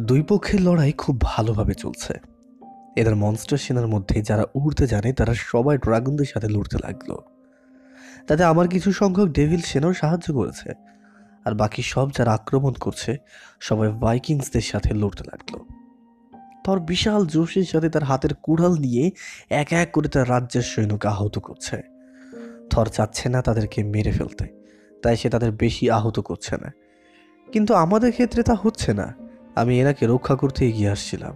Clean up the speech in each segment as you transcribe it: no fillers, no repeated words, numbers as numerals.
দুই পক্ষের লড়াই খুব ভালোভাবে চলছে। এদের মনস্টার সেনার মধ্যে যারা উড়তে জানে তারা সবাই ড্রাগনদের সাথে লড়তে লাগলো। তাতে আমার কিছু সংখ্যক ডেভিল সেনাও সাহায্য করেছে, আর বাকি সব যারা আক্রমণ করছে সবাই ভাইকিংসদের সাথে লড়তে লাগলো। থর বিশাল জোশের সাথে তার হাতের কুড়াল নিয়ে এক এক করে তার রাজ্যের সৈন্যকে আহত করছে। থর চাচ্ছে না তাদেরকে মেরে ফেলতে, তাই সে তাদের বেশি আহত করছে না। কিন্তু আমাদের ক্ষেত্রে তা হচ্ছে না। আমি এনাকে রক্ষা করতে এগিয়ে আসছিলাম,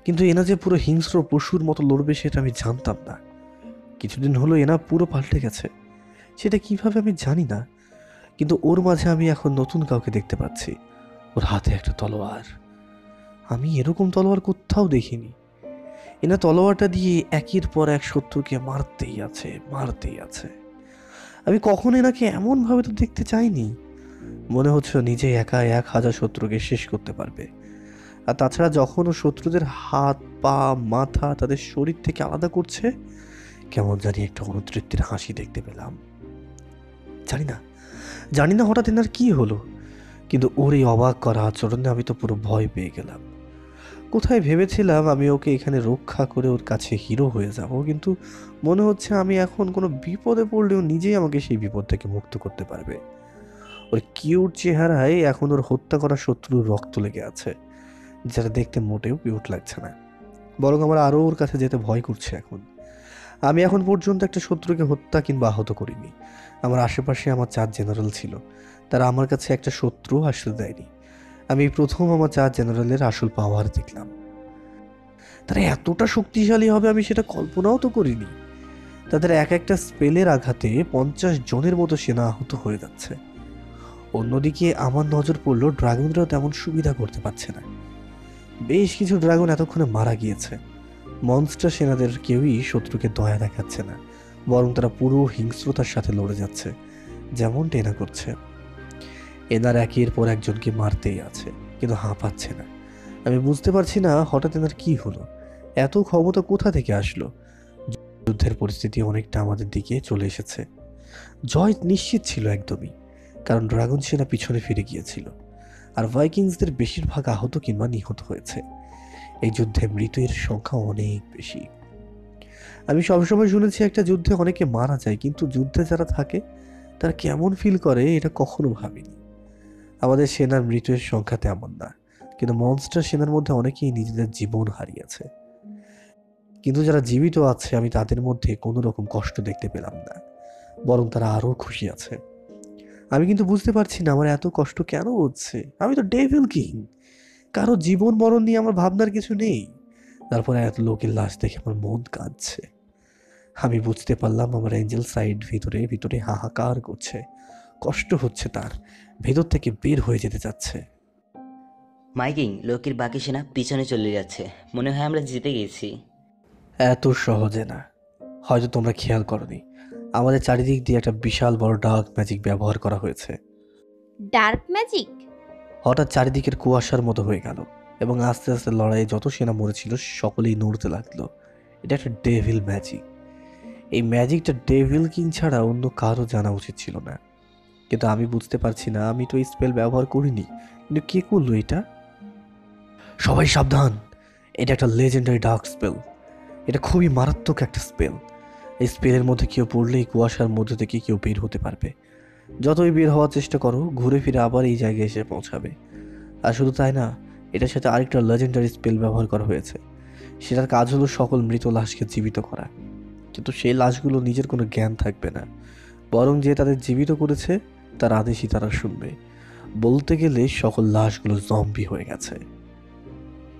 কিন্তু এনা যে পুরো হিংস্র পশুর মতো লড়বে সেটা আমি জানতাম না। কিছুদিন হলো এনা পুরো পাল্টে গেছে, সেটা কিভাবে আমি জানি না। কিন্তু ওর মাঝে আমি এখন নতুন কাউকে দেখতে পাচ্ছি। ওর হাতে একটা তলোয়ার। আমি এরকম তলোয়ার কোথাও দেখিনি। এনা তলোয়ারটা দিয়ে একের পর এক শত্রুকে মারতেই আছে, মারতেই আছে। আমি কখন এনাকে এমন ভাবে তো দেখতে চাইনি। মনে হচ্ছে নিজে একা 1000 শত্রুকে শেষ করতে পারবে। আর তাছাড়া যখন ও শত্রুদের হাত পা মাথা তাদের শরীর থেকে আলাদা করছে, কেমন জানি একটা অনুতৃপ্তির হাসি দেখতে পেলাম। জানি না জানি না হঠাৎ এনার কি হলো, কিন্তু ওর এই অবাক করা আচরণে আমি তো পুরো ভয় পেয়ে গেলাম। কোথায় ভেবেছিলাম আমি ওকে এখানে রক্ষা করে ওর কাছে হিরো হয়ে যাব, কিন্তু মনে হচ্ছে আমি এখন কোনো বিপদে পড়লেও নিজেই আমাকে সেই বিপদ থেকে মুক্ত করতে পারবে। ওর কিউট চেহারায় এখন ওর হত্যা করা শত্রুর রক্ত লেগে আছে, যেটা দেখতে মোটেও কিউট লাগছে না, বরং আমার আরও ওর কাছে যেতে ভয় করছে এখন। আমি এখন পর্যন্ত একটা শত্রুকে হত্যা কিংবা আহত করিনি। আমার আশেপাশে আমার 4 জেনারেল ছিল, তারা আমার কাছে একটা শত্রু আসতে দেয়নি। আমি প্রথম আমার 4 জেনারেলের আসল পাওয়ার দেখলাম। তারা এতটা শক্তিশালী হবে আমি সেটা কল্পনাও তো করিনি। তাদের এক একটা স্পেলের আঘাতে 50 জনের মতো সেনা আহত হয়ে যাচ্ছে। অন্যদিকে আমার নজর পড়ল ড্রাগনরাও তেমন সুবিধা করতে পারছে না। বেশ কিছু ড্রাগন এতক্ষণে মারা গিয়েছে। মনস্টার সেনাদের কেউই শত্রুকে দয়া দেখাচ্ছে না, বরং তারা পুরো হিংস্রতার সাথে লড়ে যাচ্ছে, যেমন টেনা করছে। এনার একের পর একজনকে মারতেই আছে, কিন্তু হাঁপাচ্ছে না। আমি বুঝতে পারছি না হঠাৎ এনার কি হলো, এত ক্ষমতা কোথা থেকে আসলো। যুদ্ধের পরিস্থিতি অনেকটা আমাদের দিকে চলে এসেছে। জয় নিশ্চিত ছিল একদমই, কারণ ড্রাগন সেনা পিছনে ফিরে গিয়েছিল, আর ভাইকিংসদের বেশিরভাগ আহত কিংবা নিহত হয়েছে। এই যুদ্ধে মৃতের সংখ্যা অনেক বেশি। আমি সবসময় শুনেছি একটা যুদ্ধে অনেকে মারা যায়, কিন্তু যুদ্ধে যারা থাকে তারা কেমন ফিল করে এটা কখনো ভাবিনি। আমাদের সেনার মৃতের সংখ্যা তেমন না, কিন্তু মনস্টার সেনার মধ্যে অনেকেই নিজেদের জীবন হারিয়েছে। কিন্তু যারা জীবিত আছে আমি তাদের মধ্যে কোনো রকম কষ্ট দেখতে পেলাম না, বরং তারা আরো খুশি আছে। আমি কিন্তু বুঝতে পারছি না আমার এত কষ্ট কেন হচ্ছে। আমি তো ডেভিল কিং, কারো জীবন মরণ নিয়ে আমার ভাবনার কিছু নেই। তারপরে এত লোকের লাশ দেখে আমার মন কাঁদছে। আমি বুঝতে পারলাম আমার এঞ্জেল সাইড ভিতরে ভিতরে হাহাকার করছে, কষ্ট হচ্ছে, তার ভেতর থেকে বের হয়ে যেতে চাচ্ছে। মাইকিং, লোকের বাকি সেনা পিছনে চলে যাচ্ছে। মনে হয় আমরা জিতে গেছি। এত সহজে না। হয়তো তোমরা খেয়াল করনি, আমাদের চারিদিক দিয়ে একটা বিশাল বড় ডার্ক ম্যাজিক ব্যবহার করা হয়েছে। Dark magic? হঠাৎ চারিদিকের কুয়াশার মতো হয়ে গেল, এবং আস্তে আস্তে লড়াইয়ে যত সেনা মরেছিল সকলেই নড়তে লাগলো। এটা একটা ডেভিল ম্যাজিক। এই ম্যাজিকটা ডেভিল কিং ছাড়া অন্য কারো জানা উচিত ছিল না, কিন্তু আমি বুঝতে পারছি না। আমি তো এই স্পেল ব্যবহার করিনি, কিন্তু কে করলো এটা? সবাই সাবধান, এটা একটা লেজেন্ডারি ডার্ক স্পেল। এটা খুবই মারাত্মক একটা স্পেল। এই স্পেলের মধ্যে কেউ পড়লেই কুয়াশার মধ্যে থেকে কেউ বের হতে পারবে। যতই বের হওয়ার চেষ্টা করো ঘুরে ফিরে আবার এই জায়গায় এসে পৌঁছাবে। আর শুধু তাই না, এটার সাথে আরেকটা লেজেন্ডারি স্পেল ব্যবহার করা হয়েছে। সেটার কাজ হলো সকল মৃত লাশকে জীবিত করা, কিন্তু সেই লাশগুলো নিজের কোনো জ্ঞান থাকবে না, বরং যে তাদের জীবিত করেছে তার আদেশই তারা শুনবে। বলতে গেলে সকল লাশগুলো জম্বি হয়ে গেছে।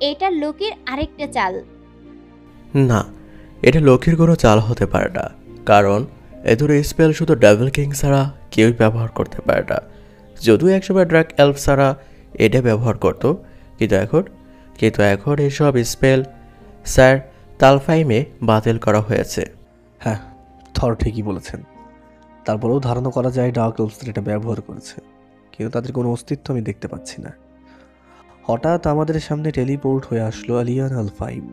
এটা লোকের আরেকটা চাল। না, এটা লক্ষ্মীর কোনো চাল হতে পারে না, কারণ এদের স্পেল শুধু ডেভিল কিং ছাড়া কেউই ব্যবহার করতে পারে না। যদিও একসময় ড্রাক এলফ ছাড়া এটা ব্যবহার করতো, কিন্তু এখন এইসব স্পেল স্যার তালফাইমে বাতিল করা হয়েছে। হ্যাঁ, থর ঠিকই বলেছেন। তারপরেও ধারণা করা যায় ডার্ক এলফস এটা ব্যবহার করেছে, কিন্তু তাদের কোনো অস্তিত্ব আমি দেখতে পাচ্ছি না। হঠাৎ আমাদের সামনে টেলিপোর্ট হয়ে আসলো আলিয়ান আলফাইম,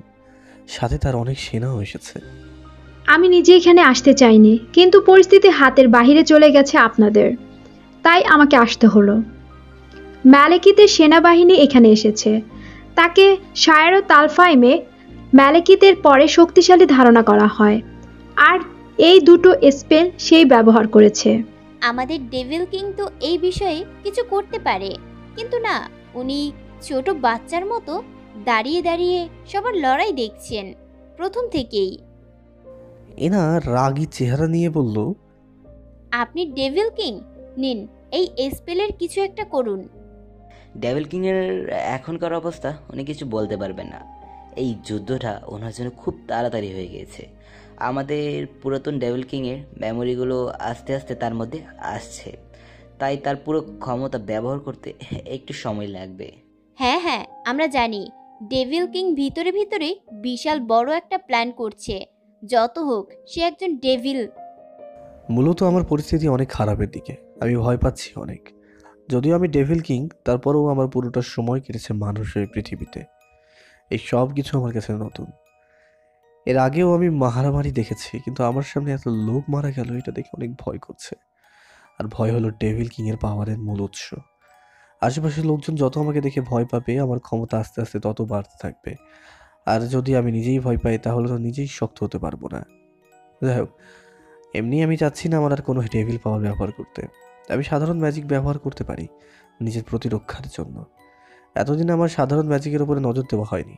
সাথে তার অনেক সেনাও এসেছে। আমি নিজে এখানে আসতে চাইনি, কিন্তু পরিস্থিতি হাতের বাহিরে চলে গেছে আপনাদের, তাই আমাকে আসতে হলো। ম্যালেকিতের সেনাবাহিনী এখানে এসেছে। তাকে শায়ের ও তালফাইমে ম্যালেকিতের পরে শক্তিশালী ধারণা করা হয়, আর এই দুটো স্পেল সেই ব্যবহার করেছে। আমাদের ডেভিল কিং তো এই বিষয়ে কিছু করতে পারে, কিন্তু না, উনি ছোট বাচ্চার মতো দাঁড়িয়ে দাঁড়িয়ে সবার লড়াই দেখছেন প্রথম থেকেই। এনা রাগী চেহারা নিয়ে বলল, আপনি ডেভিল কিং, নিন এই স্পেলের কিছু একটা করুন। ডেভিল কিংয়ের এখনকার অবস্থা উনি কিছু বলতে পারবেন না। এই যুদ্ধটা ওনার জন্য খুব তাড়াতাড়ি হয়ে গিয়েছে। আমাদের পুরাতন ডেভিল কিংয়ের মেমোরিগুলো আস্তে আস্তে তার মধ্যে আসছে, তাই তার পুরো ক্ষমতা ব্যবহার করতে একটু সময় লাগবে। হ্যাঁ হ্যাঁ, আমরা জানি ডেভিল কিং ভিতরে ভিতরে বিশাল বড় একটা প্ল্যান করছে। যত হোক, সে একজন ডেভিল। মূলত আমার পরিস্থিতি অনেক খারাপের দিকে, আমি ভয় পাচ্ছি অনেক। যদিও আমি ডেভিল কিং, তারপরেও আমার পুরোটা সময় কেটেছে মানুষের পৃথিবীতে। এই সব কিছু আমার কাছে নতুন। এর আগেও আমি মারামারি দেখেছি, কিন্তু আমার সামনে এত লোক মারা গেল, এটা দেখে অনেক ভয় করছে। আর ভয় হলো ডেভিল কিংয়ের পাওয়ারের মূল উৎস। আশেপাশের লোকজন যত আমাকে দেখে ভয় পাবে, আমার ক্ষমতা আস্তে আস্তে তত বাড়তে থাকবে। আর যদি আমি নিজেই ভয় পাই, তাহলে তো নিজেই শক্ত হতে পারবো না। যাই হোক, এমনি আমি চাচ্ছি না আমার আর কোনো ডেভিল পাওয়ার ব্যবহার করতে। আমি সাধারণ ম্যাজিক ব্যবহার করতে পারি নিজের প্রতিরক্ষার জন্য। এতদিন আমার সাধারণ ম্যাজিকের উপরে নজর দেওয়া হয়নি।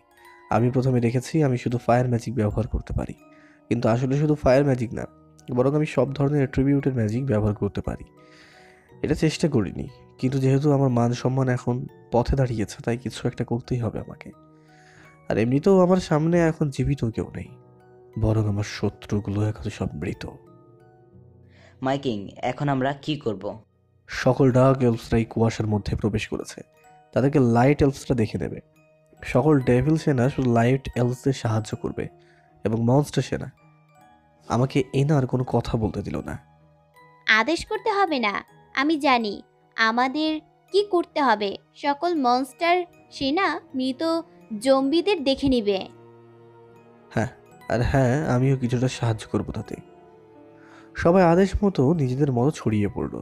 আমি প্রথমে দেখেছি আমি শুধু ফায়ার ম্যাজিক ব্যবহার করতে পারি, কিন্তু আসলে শুধু ফায়ার ম্যাজিক না, বরং আমি সব ধরনের অ্যাট্রিবিউটের ম্যাজিক ব্যবহার করতে পারি। এটা চেষ্টা করিনি, কিন্তু যেহেতু আমার মান সম্মান এখন পথে দাঁড়িয়েছে, তাই কিছু একটা করতেই হবে আমাকে। আর এমনিতেও আমার সামনে এখন জীবিত কেউ নেই, বরং আমার শত্রুগুলো এখন সব মৃত। মাইকিং, এখন আমরা কি করব? সকল ডার্ক এলফসরা এই কুয়াশার মধ্যে প্রবেশ করেছে। তাদেরকে লাইট এলফসরা দেখে নেবে। সকল ডেভিল সেনা শুধু লাইট এলফসদের সাহায্য করবে, এবং মনস্টার সেনা আমাকে এনার কোনো কথা বলতে দিল না। আদেশ করতে হবে না, আমি জানি আমাদের কি করতে হবে। সকল মনস্টার সেনা মৃত জম্বিদের দেখে নিবে। হ্যাঁ, আর হ্যাঁ, আমিও কিছুটা সাহায্য করবো তাতে। সবাই আদেশ মতো নিজেদের মতো ছড়িয়ে পড়ল।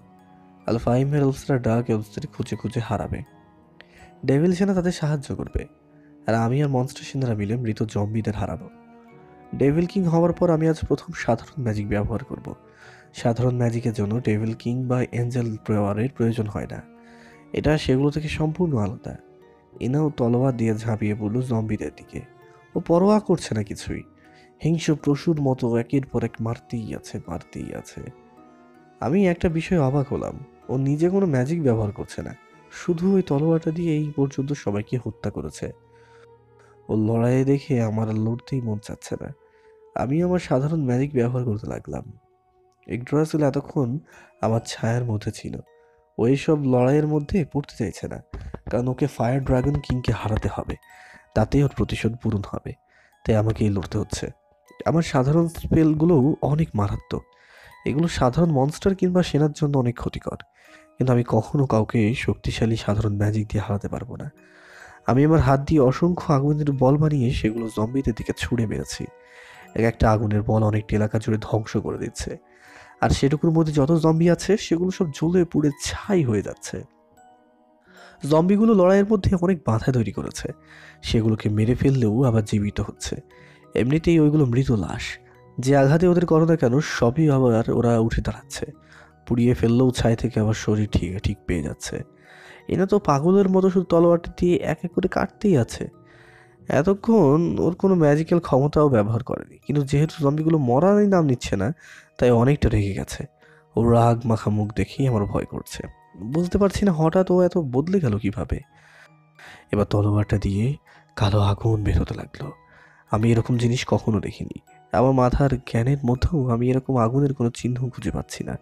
আলফাইমের এলফসরা ডার্ক এলফসদের খুঁজে খুঁজে হারাবে। ডেভিল সেনা তাদের সাহায্য করবে, আর আমি আর মনস্টার সেনারা মিলে মৃত জম্বিদের হারাবো। ডেভিল কিং হওয়ার পর আমি আজ প্রথম সাধারণ ম্যাজিক ব্যবহার করব। সাধারণ ম্যাজিকের জন্য ডেভিল কিং বা এঞ্জেল পাওয়ারের প্রয়োজন হয় না। এটা সেগুলো থেকে সম্পূর্ণ আলাদা। এনাও তলোয়ার দিয়ে ঝাঁপিয়ে পড়ল জম্বিদের দিকে। ও পরোয়া করছে না কিছুই, হিংস্র পশুর মতো একের পর এক মারতেই আছে। আমি একটা বিষয়ে অবাক হলাম, ও নিজে কোনো ম্যাজিক ব্যবহার করছে না, শুধু ওই তলোয়ারটা দিয়ে এই পর্যন্ত সবাইকে হত্যা করেছে। ও লড়াইয়ে দেখে আমার আর লড়তেই মন চাচ্ছে না। আমি আমার সাধারণ ম্যাজিক ব্যবহার করতে লাগলাম। ইগড্রাসিল এতক্ষণ আমার ছায়ার মধ্যে ছিল। ও এইসব লড়াইয়ের মধ্যে পড়তে চাইছে না, কারণ ওকে ফায়ার ড্রাগন কিংকে হারাতে হবে, তাতেই ওর প্রতিশোধ পূরণ হবে। তাই আমাকেই লড়তে হচ্ছে। আমার সাধারণ স্পেলগুলোও অনেক মারাত্মক। এগুলো সাধারণ মনস্টার কিংবা সেনার জন্য অনেক ক্ষতিকর, কিন্তু আমি কখনো কাউকে শক্তিশালী সাধারণ ম্যাজিক দিয়ে হারাতে পারবো না। আমি আমার হাত দিয়ে অসংখ্য আগুনের বল বানিয়ে সেগুলো জম্বিদের দিকে ছুঁড়ে মেরেছি। এক একটা আগুনের বল অনেকটা এলাকা জুড়ে ধ্বংস করে দিচ্ছে, আর সেটুকুর মধ্যে যত জম্বি আছে সেগুলো সব জ্বলে পুড়ে ছাই হয়ে যাচ্ছে। জম্বিগুলো লড়াইয়ের মধ্যে অনেক বাধা তৈরি করেছে, সেগুলোকে মেরে ফেললেও আবার জীবিত হচ্ছে। এমনিতেই ওইগুলো মৃত লাশ, যে আঘাতে ওদের করো না কেন সবই আবার ওরা উঠে দাঁড়াচ্ছে। পুড়িয়ে ফেললেও ছাই থেকে আবার শরীর ঠিক পেয়ে যাচ্ছে। এরা তো পাগলের মতো শুধু তলোয়ারটি দিয়ে এক এক করে কাটতেই আছে। এতক্ষণ ওর কোনো ম্যাজিক্যাল ক্ষমতাও ব্যবহার করেনি, কিন্তু যেহেতু জম্বিগুলো মরারই নাম নিচ্ছে না, তাই অনেকটা রেগে গেছে। ও রাগ মাখা মুখ দেখেই আমার ভয় করছে। বুঝতে পারছি না হঠাৎ ও এত বদলে গেল কিভাবে। এবার তলোয়ারটা দিয়ে কালো আগুন বের হতে লাগলো। আমি এরকম জিনিস কখনো দেখিনি। আমার মাথার জ্ঞানের মধ্যেও আমি এরকম আগুনের কোনো চিহ্ন খুঁজে পাচ্ছি না,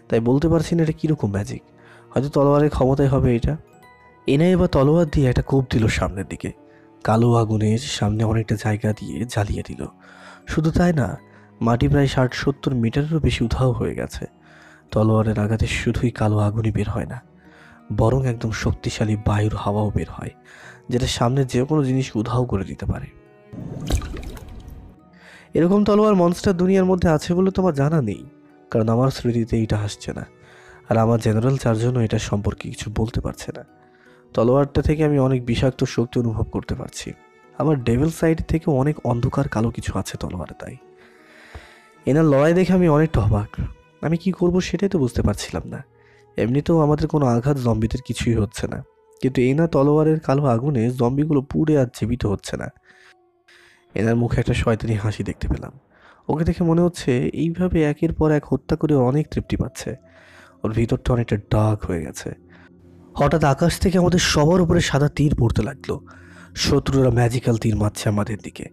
তাই বলতে পারছি না এটা কীরকম ম্যাজিক। হয়তো তলোয়ারের ক্ষমতাই হবে এটা। এনে এবার তলোয়ার দিয়ে একটা কোপ দিল সামনের দিকে। কালো আগুনের সামনে অনেকটা জায়গা দিয়ে জ্বালিয়ে দিল। শুধু তাই না, মাটি প্রায় 60-70 মিটারেরও বেশি উধাও হয়ে গেছে। তলোয়ারের আঘাতে শুধুই কালো আগুনই বের হয় না, বরং একদম শক্তিশালী বায়ুর হাওয়াও বের হয়, যেটা সামনে যে কোনো জিনিস উধাও করে দিতে পারে। এরকম তলোয়ার মনস্টার দুনিয়ার মধ্যে আছে বলে তো আমার জানা নেই, কারণ আমার স্মৃতিতে এটা আসছে না, আর আমার জেনারেল চার্জনও এটা সম্পর্কে কিছু বলতে পারছে না। তলোয়ারটা থেকে আমি অনেক বিষাক্ত শক্তি অনুভব করতে পারছি। আমার ডেভিল সাইড থেকে অনেক অন্ধকার কালো কিছু আছে তলোয়ারে। তাই এনার লড়াই দেখে আমি অনেকটা অবাক। আমি কি করব সেটাই তো বুঝতে পারছিলাম না। এমনিতেও আমাদের কোনো আঘাত জম্বিদের কিছুই হচ্ছে না, কিন্তু এনা তলোয়ারের কালো আগুনে জম্বিগুলো পুড়ে আর জীবিত হচ্ছে না। এনার মুখে একটা শয়তানি হাসি দেখতে পেলাম। ওকে দেখে মনে হচ্ছে এইভাবে একের পর এক হত্যা করে অনেক তৃপ্তি পাচ্ছে। ওর ভিতরটা অনেকটা ডার্ক হয়ে গেছে। হঠাৎ আকাশ থেকে আমাদের সবার উপরে সাদা তীর পড়তে লাগলো। শত্রুরা ম্যাজিক্যাল তীর মারছে আমাদের দিকে।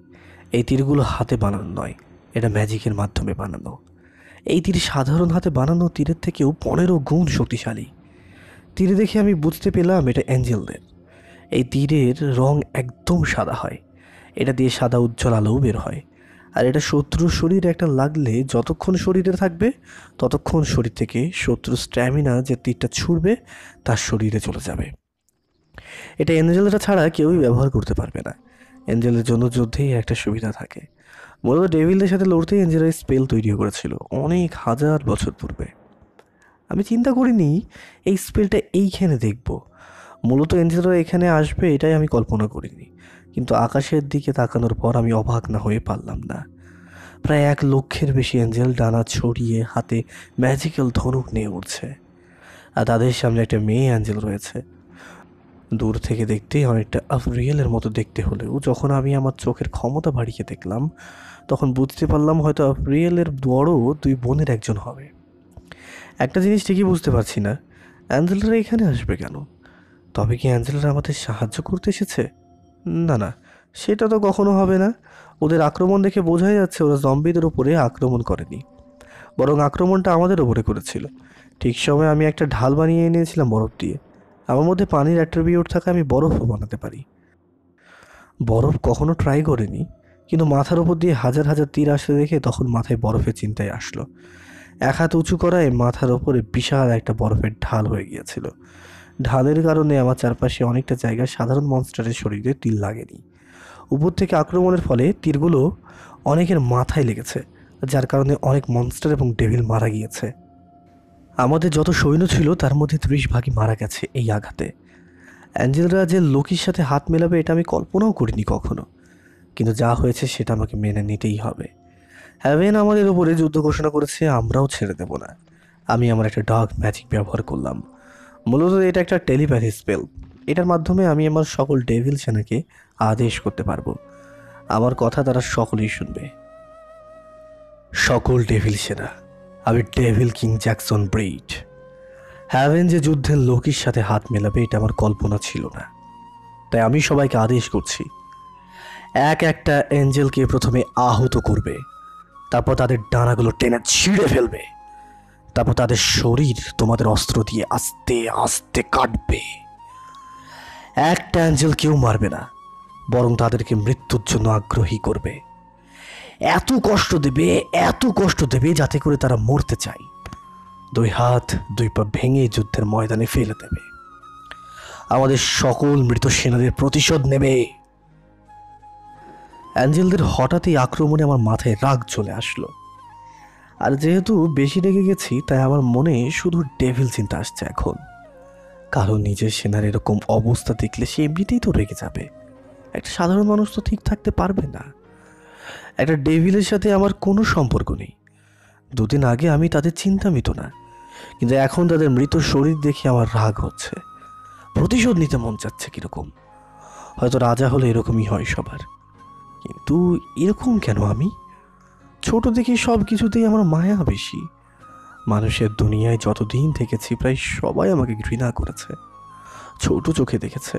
এই তীরগুলো হাতে বানানো নয়, এটা ম্যাজিকের মাধ্যমে বানানো। এই তীর সাধারণ হাতে বানানো তীরের থেকেও 15 গুণ শক্তিশালী। তীরে দেখে আমি বুঝতে পেলাম এটা অ্যাঞ্জেলদের। এই তীরের রং একদম সাদা হয়, এটা দিয়ে সাদা উজ্জ্বল আলোও বের হয়। আর এটা শত্রুর শরীরে একটা লাগলে যতক্ষণ শরীরে থাকবে ততক্ষণ শরীর থেকে শত্রুর স্ট্যামিনা যে তীরটা ছুড়বে তার শরীরে চলে যাবে। এটা এঞ্জেলরা ছাড়া কেউই ব্যবহার করতে পারবে না। এঞ্জেলের জন্য যুদ্ধেই একটা সুবিধা থাকে। মূলত ডেভিলদের সাথে লড়তে এঞ্জেলরা স্পেল তৈরি করেছিল অনেক হাজার বছর পূর্বে। আমি চিন্তা করিনি এই স্পেলটা এইখানে দেখব। মূলত এঞ্জেলরা এখানে আসবে এটাই আমি কল্পনা করিনি। কিন্তু আকাশের দিকে তাকানোর পর আমি অবাক না হয়ে পারলাম না। প্রায় 1 লক্ষের বেশি এঞ্জেল ডানা ছড়িয়ে হাতে ম্যাজিক্যাল ধনুক নিয়ে উঠছে। আর তাদের সামনে একটা মেয়ে অ্যাঞ্জেল রয়েছে। দূর থেকে দেখতে অনেকটা আফরিয়েলের মতো দেখতে হলেও যখন আমি আমার চোখের ক্ষমতা বাড়িয়ে দেখলাম তখন বুঝতে পারলাম হয়তো আফরিয়েলের বড় 2 বোনের একজন হবে। একটা জিনিস ঠিকই বুঝতে পারছি না, অ্যাঞ্জেলরা এখানে আসবে কেন? তবে কি অ্যাঞ্জেলরা আমাদের সাহায্য করতে এসেছে? না না, সেটা তো কখনো হবে না। ওদের আক্রমণ দেখে বোঝাই যাচ্ছে ওরা জম্বিদের উপরে আক্রমণ করেনি, বরং আক্রমণটা আমাদের উপরে করেছিল। ঠিক সময় আমি একটা ঢাল বানিয়ে এনেছিলাম বরফ দিয়ে। আমার মধ্যে পানির অ্যাট্রিবিউট থাকা আমি বরফও বানাতে পারি। বরফ কখনো ট্রাই করিনি, কিন্তু মাথার উপর দিয়ে হাজার হাজার তীর আসতে দেখে তখন মাথায় বরফের চিন্তায় আসলো। 1 হাত উঁচু করায় মাথার ওপরে বিশাল একটা বরফের ঢাল হয়ে গিয়েছিল। ঢালের কারণে আমার চারপাশে অনেকটা জায়গায় সাধারণ মনস্টারের শরীরে তীর লাগেনি। উপর থেকে আক্রমণের ফলে তীরগুলো অনেকের মাথায় লেগেছে, যার কারণে অনেক মনস্টার এবং ডেভিল মারা গিয়েছে। আমাদের যত সৈন্য ছিল তার মধ্যে 30 ভাগই মারা গেছে এই আঘাতে। অ্যাঞ্জেলরা যে লোকির সাথে হাত মেলাবে এটা আমি কল্পনাও করিনি কখনো, কিন্তু যা হয়েছে সেটা আমাকে মেনে নিতেই হবে। হ্যাভেন আমাদের উপরে যুদ্ধ ঘোষণা করেছে, আমরাও ছেড়ে দেব না। আমি আমার একটা ডার্ক ম্যাজিক ব্যবহার করলাম। মূলত এটা একটা টেলিপ্যাথি স্পেল। এটার মাধ্যমে আমি আমার সকল ডেভিল সেনাকে আদেশ করতে পারবো। আমার কথা তারা সকলেই শুনবে। সকল ডেভিল সেনা, আমি devil king Jackson Braid. Heaven যে যুদ্ধের লোকির সাথে হাত মেলাবে এটা আমার কল্পনা ছিল না। তাই আমি সবাইকে আদেশ করছি, একটা এঞ্জেলকে প্রথমে আহত করবে, তারপর তাদের ডানাগুলো টেনে ছিঁড়ে ফেলবে, তারপর তাদের শরীর তোমাদের অস্ত্র দিয়ে আস্তে আস্তে কাটবে। একটা অ্যাঞ্জেল কেউ মারবে না, বরং তাদেরকে মৃত্যুর জন্য আগ্রহী করবে। এত কষ্ট দেবে যাতে করে তারা মরতে চায়। 2 হাত 2 পা ভেঙে যুদ্ধের ময়দানে ফেলে দেবে। আমাদের সকল মৃত সেনাদের প্রতিশোধ নেবে। অ্যাঞ্জেলদের হঠাৎই আক্রমণে আমার মাথায় রাগ চলে আসলো। আর যেহেতু বেশি রেগে গেছি তাই আমার মনে শুধু ডেভিল চিন্তা আসছে এখন। কারণ নিজের সেনার এরকম অবস্থা দেখলে সে এমনিতেই তো রেগে যাবে। একটা সাধারণ মানুষ তো ঠিক থাকতে পারবে না। একটা ডেভিলের সাথে আমার কোনো সম্পর্ক নেই। 2 দিন আগে আমি তাদের চিন্তামিত না, কিন্তু এখন তাদের মৃত শরীর দেখে আমার রাগ হচ্ছে। প্রতিশোধ নিতে মন চাচ্ছে কিরকম। হয়তো রাজা হলে এরকমই হয় সবার, কিন্তু এরকম কেন আমি? ছোট থেকে সব কিছুতেই আমার মায়া বেশি। মানুষের দুনিয়ায় যতদিন থেকেছি প্রায় সবাই আমাকে ঘৃণা করেছে, ছোট চোখে দেখেছে,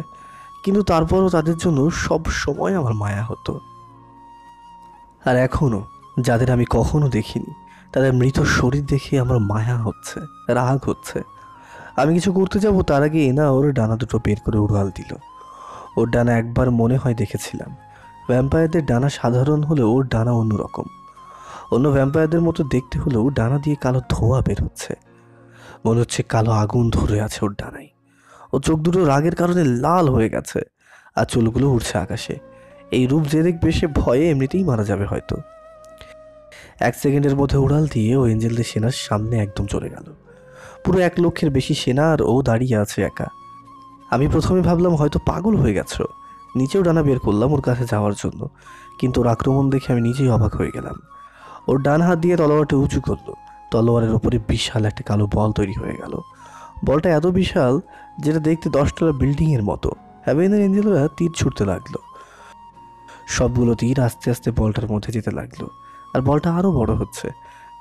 কিন্তু তারপরও তাদের জন্য সব সময় আমার মায়া হতো। আর এখনও যাদের আমি কখনো দেখিনি তাদের মৃত শরীর দেখে আমার মায়া হচ্ছে, রাগ হচ্ছে। আমি কিছু করতে যাব তার আগে এনা ওর ডানা দুটো বের করে উড়াল দিল। ওর ডানা একবার মনে হয় দেখেছিলাম। ভ্যাম্পায়ারদের ডানা সাধারণ হলেও ওর ডানা অন্যরকম। অন্য ভ্যাম্পায়ারদের মতো দেখতে হলেও ডানা দিয়ে কালো ধোঁয়া বের হচ্ছে। মনে হচ্ছে কালো আগুন ধরে আছে ওর ডানায়। ও চোখ দুটো রাগের কারণে লাল হয়ে গেছে, আর চুলগুলো উড়ছে আকাশে। এই রূপ যে দেখবে সে ভয়ে এমনিতেই মারা যাবে হয়তো। 1 সেকেন্ডের মধ্যে উড়াল দিয়ে ও এঞ্জেলদের সেনার সামনে একদম চলে গেল। পুরো 1 লক্ষের বেশি সেনা আর ও দাঁড়িয়ে আছে একা। আমি প্রথমে ভাবলাম হয়তো পাগল হয়ে গেছো, নিচেও ডানা বের করলাম ওর কাছে যাওয়ার জন্য, কিন্তু ওর আক্রমণ দেখে আমি নিজেই অবাক হয়ে গেলাম। ওর ডান হাত দিয়ে তলোয়ারটা উঁচু করলো, তলোয়ারের ওপরে বিশাল একটা কালো বল তৈরি হয়ে গেল। বলটা এত বিশাল যেটা দেখতে 10 তলা বিল্ডিংয়ের মতো। হ্যাভেনের এঞ্জেলরা তীর ছুটতে লাগলো, সবগুলো তীর আস্তে আস্তে বলটার মধ্যে যেতে লাগলো, আর বলটা আরও বড় হচ্ছে।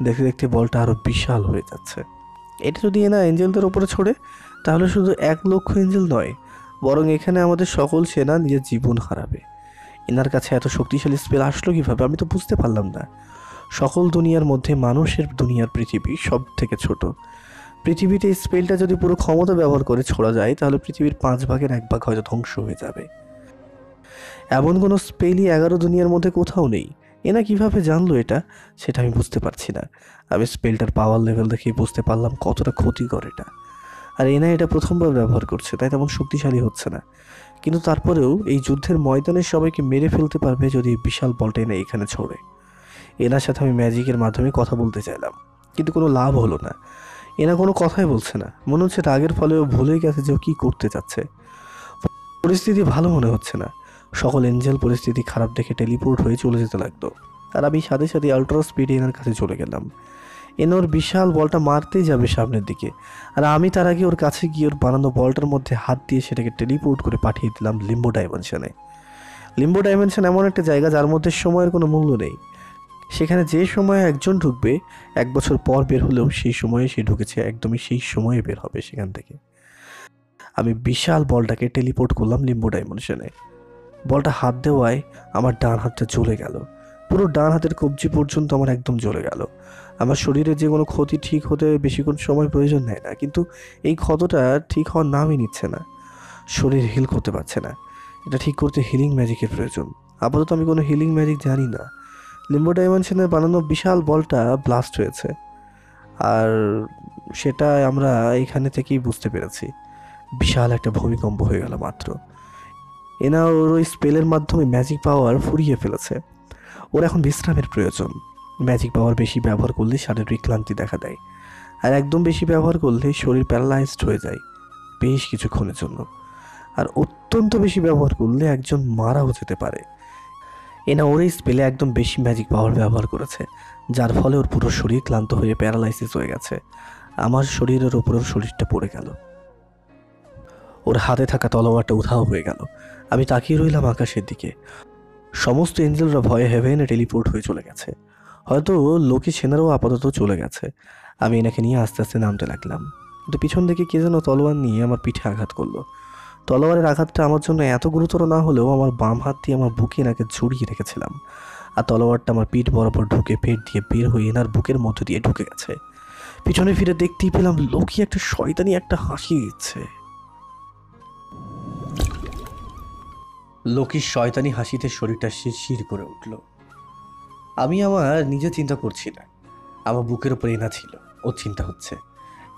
দেখতে দেখতে বলটা আরও বিশাল হয়ে যাচ্ছে। এটা যদি এনা এঞ্জেলদের ওপরে ছড়ে তাহলে শুধু 1 লক্ষ এঞ্জেল নয়, বরং এখানে আমাদের সকল সেনা নিজের জীবন হারাবে। এনার কাছে এত শক্তিশালী স্পেল আসলো কিভাবে আমি তো বুঝতে পারলাম না। সকল দুনিয়ার মধ্যে মানুষের দুনিয়ার পৃথিবী সব থেকে ছোট। পৃথিবীতে এই স্পেলটা যদি পুরো ক্ষমতা ব্যবহার করে ছোড়া যায় তাহলে পৃথিবীর 5 ভাগের 1 ভাগ হয়তো ধ্বংস হয়ে যাবে। এমন কোনো স্পেলই 11 দুনিয়ার মধ্যে কোথাও নেই। এনা কিভাবে জানলো এটা, সেটা আমি বুঝতে পারছি না। আমি স্পেলটার পাওয়ার লেভেল দেখেই বুঝতে পারলাম কতটা ক্ষতিকর এটা। আর এনা এটা প্রথমবার ব্যবহার করছে, তাই তেমন শক্তিশালী হচ্ছে না। কিন্তু তারপরেও এই যুদ্ধের ময়দানে সবাইকে মেরে ফেলতে পারবে যদি এই বিশাল বলটা এনে এখানে ছড়ে। এনার সাথে আমি ম্যাজিকের মাধ্যমে কথা বলতে চাইলাম, কিন্তু কোনো লাভ হলো না। এনা কোনো কথাই বলছে না, মনে হচ্ছে রাগের ফলে ও ভুলেই গেছে যে ও কী করতে চাচ্ছে। পরিস্থিতি ভালো মনে হচ্ছে না। সকল এঞ্জেল পরিস্থিতি খারাপ দেখে টেলিপোর্ট হয়ে চলে যেতে লাগলো, আর আমি সাথে সাথে আল্ট্রা স্পিডে এনার কাছে চলে গেলাম। এনে ওর বিশাল বলটা মারতেই যাবে সামনের দিকে, আর আমি তার আগে ওর কাছে গিয়ে ওর বানানো বলটার মধ্যে হাত দিয়ে সেটাকে টেলিপোর্ট করে পাঠিয়ে দিলাম লিম্বো ডাইমেনশনে। লিম্বো ডাইমেনশন এমন একটা জায়গা যার মধ্যে সময়ের কোনো মূল্য নেই। সেখানে যে সময়ে একজন ঢুকবে 1 বছর পর বের হলেও সেই সময়ে সে ঢুকেছে, একদমই সেই সময়ে বের হবে সেখান থেকে। আমি বিশাল বলটাকে টেলিপোর্ট করলাম লিম্বো ডাইমেনশনে। বলটা হাত দেওয়ায় আমার ডান হাতটা জ্বলে গেল, পুরো ডান হাতের কবজি পর্যন্ত আমার একদম জ্বলে গেল। আমার শরীরে যে কোনো ক্ষতি ঠিক হতে বেশিক্ষণ সময় প্রয়োজন নেয় না, কিন্তু এই ক্ষতটা ঠিক হওয়ার নামই নিচ্ছে না। শরীর হিল করতে পারছে না। এটা ঠিক করতে হিলিং ম্যাজিকের প্রয়োজন। আপাতত আমি কোনো হিলিং ম্যাজিক জানি না। লিম্বো ডাইমেনশনের বানানো বিশাল বলটা ব্লাস্ট হয়েছে, আর সেটা আমরা এখানে থেকেই বুঝতে পেরেছি। বিশাল একটা ভূমিকম্প হয়ে গেল মাত্র। এনা ওর ওই স্পেলের মাধ্যমে ম্যাজিক পাওয়ার ফুরিয়ে ফেলেছে। ওর এখন বিশ্রামের প্রয়োজন। ম্যাজিক পাওয়ার বেশি ব্যবহার করলে শারীরিক ক্লান্তি দেখা দেয়, আর একদম বেশি ব্যবহার করলে শরীর প্যারালাইজড হয়ে যায় বেশ কিছুক্ষণের জন্য। আর অত্যন্ত বেশি ব্যবহার করলে একজন মারাও যেতে পারে। এনা ওর এই স্পেলে একদম বেশি ম্যাজিক পাওয়ার ব্যবহার করেছে, যার ফলে ওর পুরো শরীর ক্লান্ত হয়ে প্যারালাইসিস হয়ে গেছে। আমার শরীরের ওপর ওর শরীরটা পড়ে গেল, ওর হাতে থাকা তলোয়ারটা উধাও হয়ে গেল। আমি তাকিয়ে রইলাম আকাশের দিকে। সমস্ত এঞ্জেলরা ভয়ে হেভেনে টেলিপোর্ট হয়ে চলে গেছে। হয়তো লোকি সেনারও আপাতত চলে গেছে। আমি এনাকে নিয়ে আস্তে আস্তে নামতে লাগলাম, কিন্তু পিছন থেকে কে যেন তলোয়ার নিয়ে আমার পিঠে আঘাত করলো। তলোয়ারের আঘাতটা আমার জন্য এত গুরুতর না হলেও আমার বাম হাত দিয়ে আমার বুকে এনাকে জড়িয়ে রেখেছিলাম, আর তলোয়ারটা আমার পিঠ বরাবর ঢুকে পেট দিয়ে বের হয়ে এনার বুকের মধ্য দিয়ে ঢুকে গেছে। পিছনে ফিরে দেখতেই পেলাম লোকি একটা শয়তানি একটা হাসি দিচ্ছে। লোকির শয়তানি হাসিতে শরীরটা শিরশির করে উঠল। আমি আমার নিজে চিন্তা করছি না, আমার বুকের উপরে এনা ছিল, ওর চিন্তা হচ্ছে।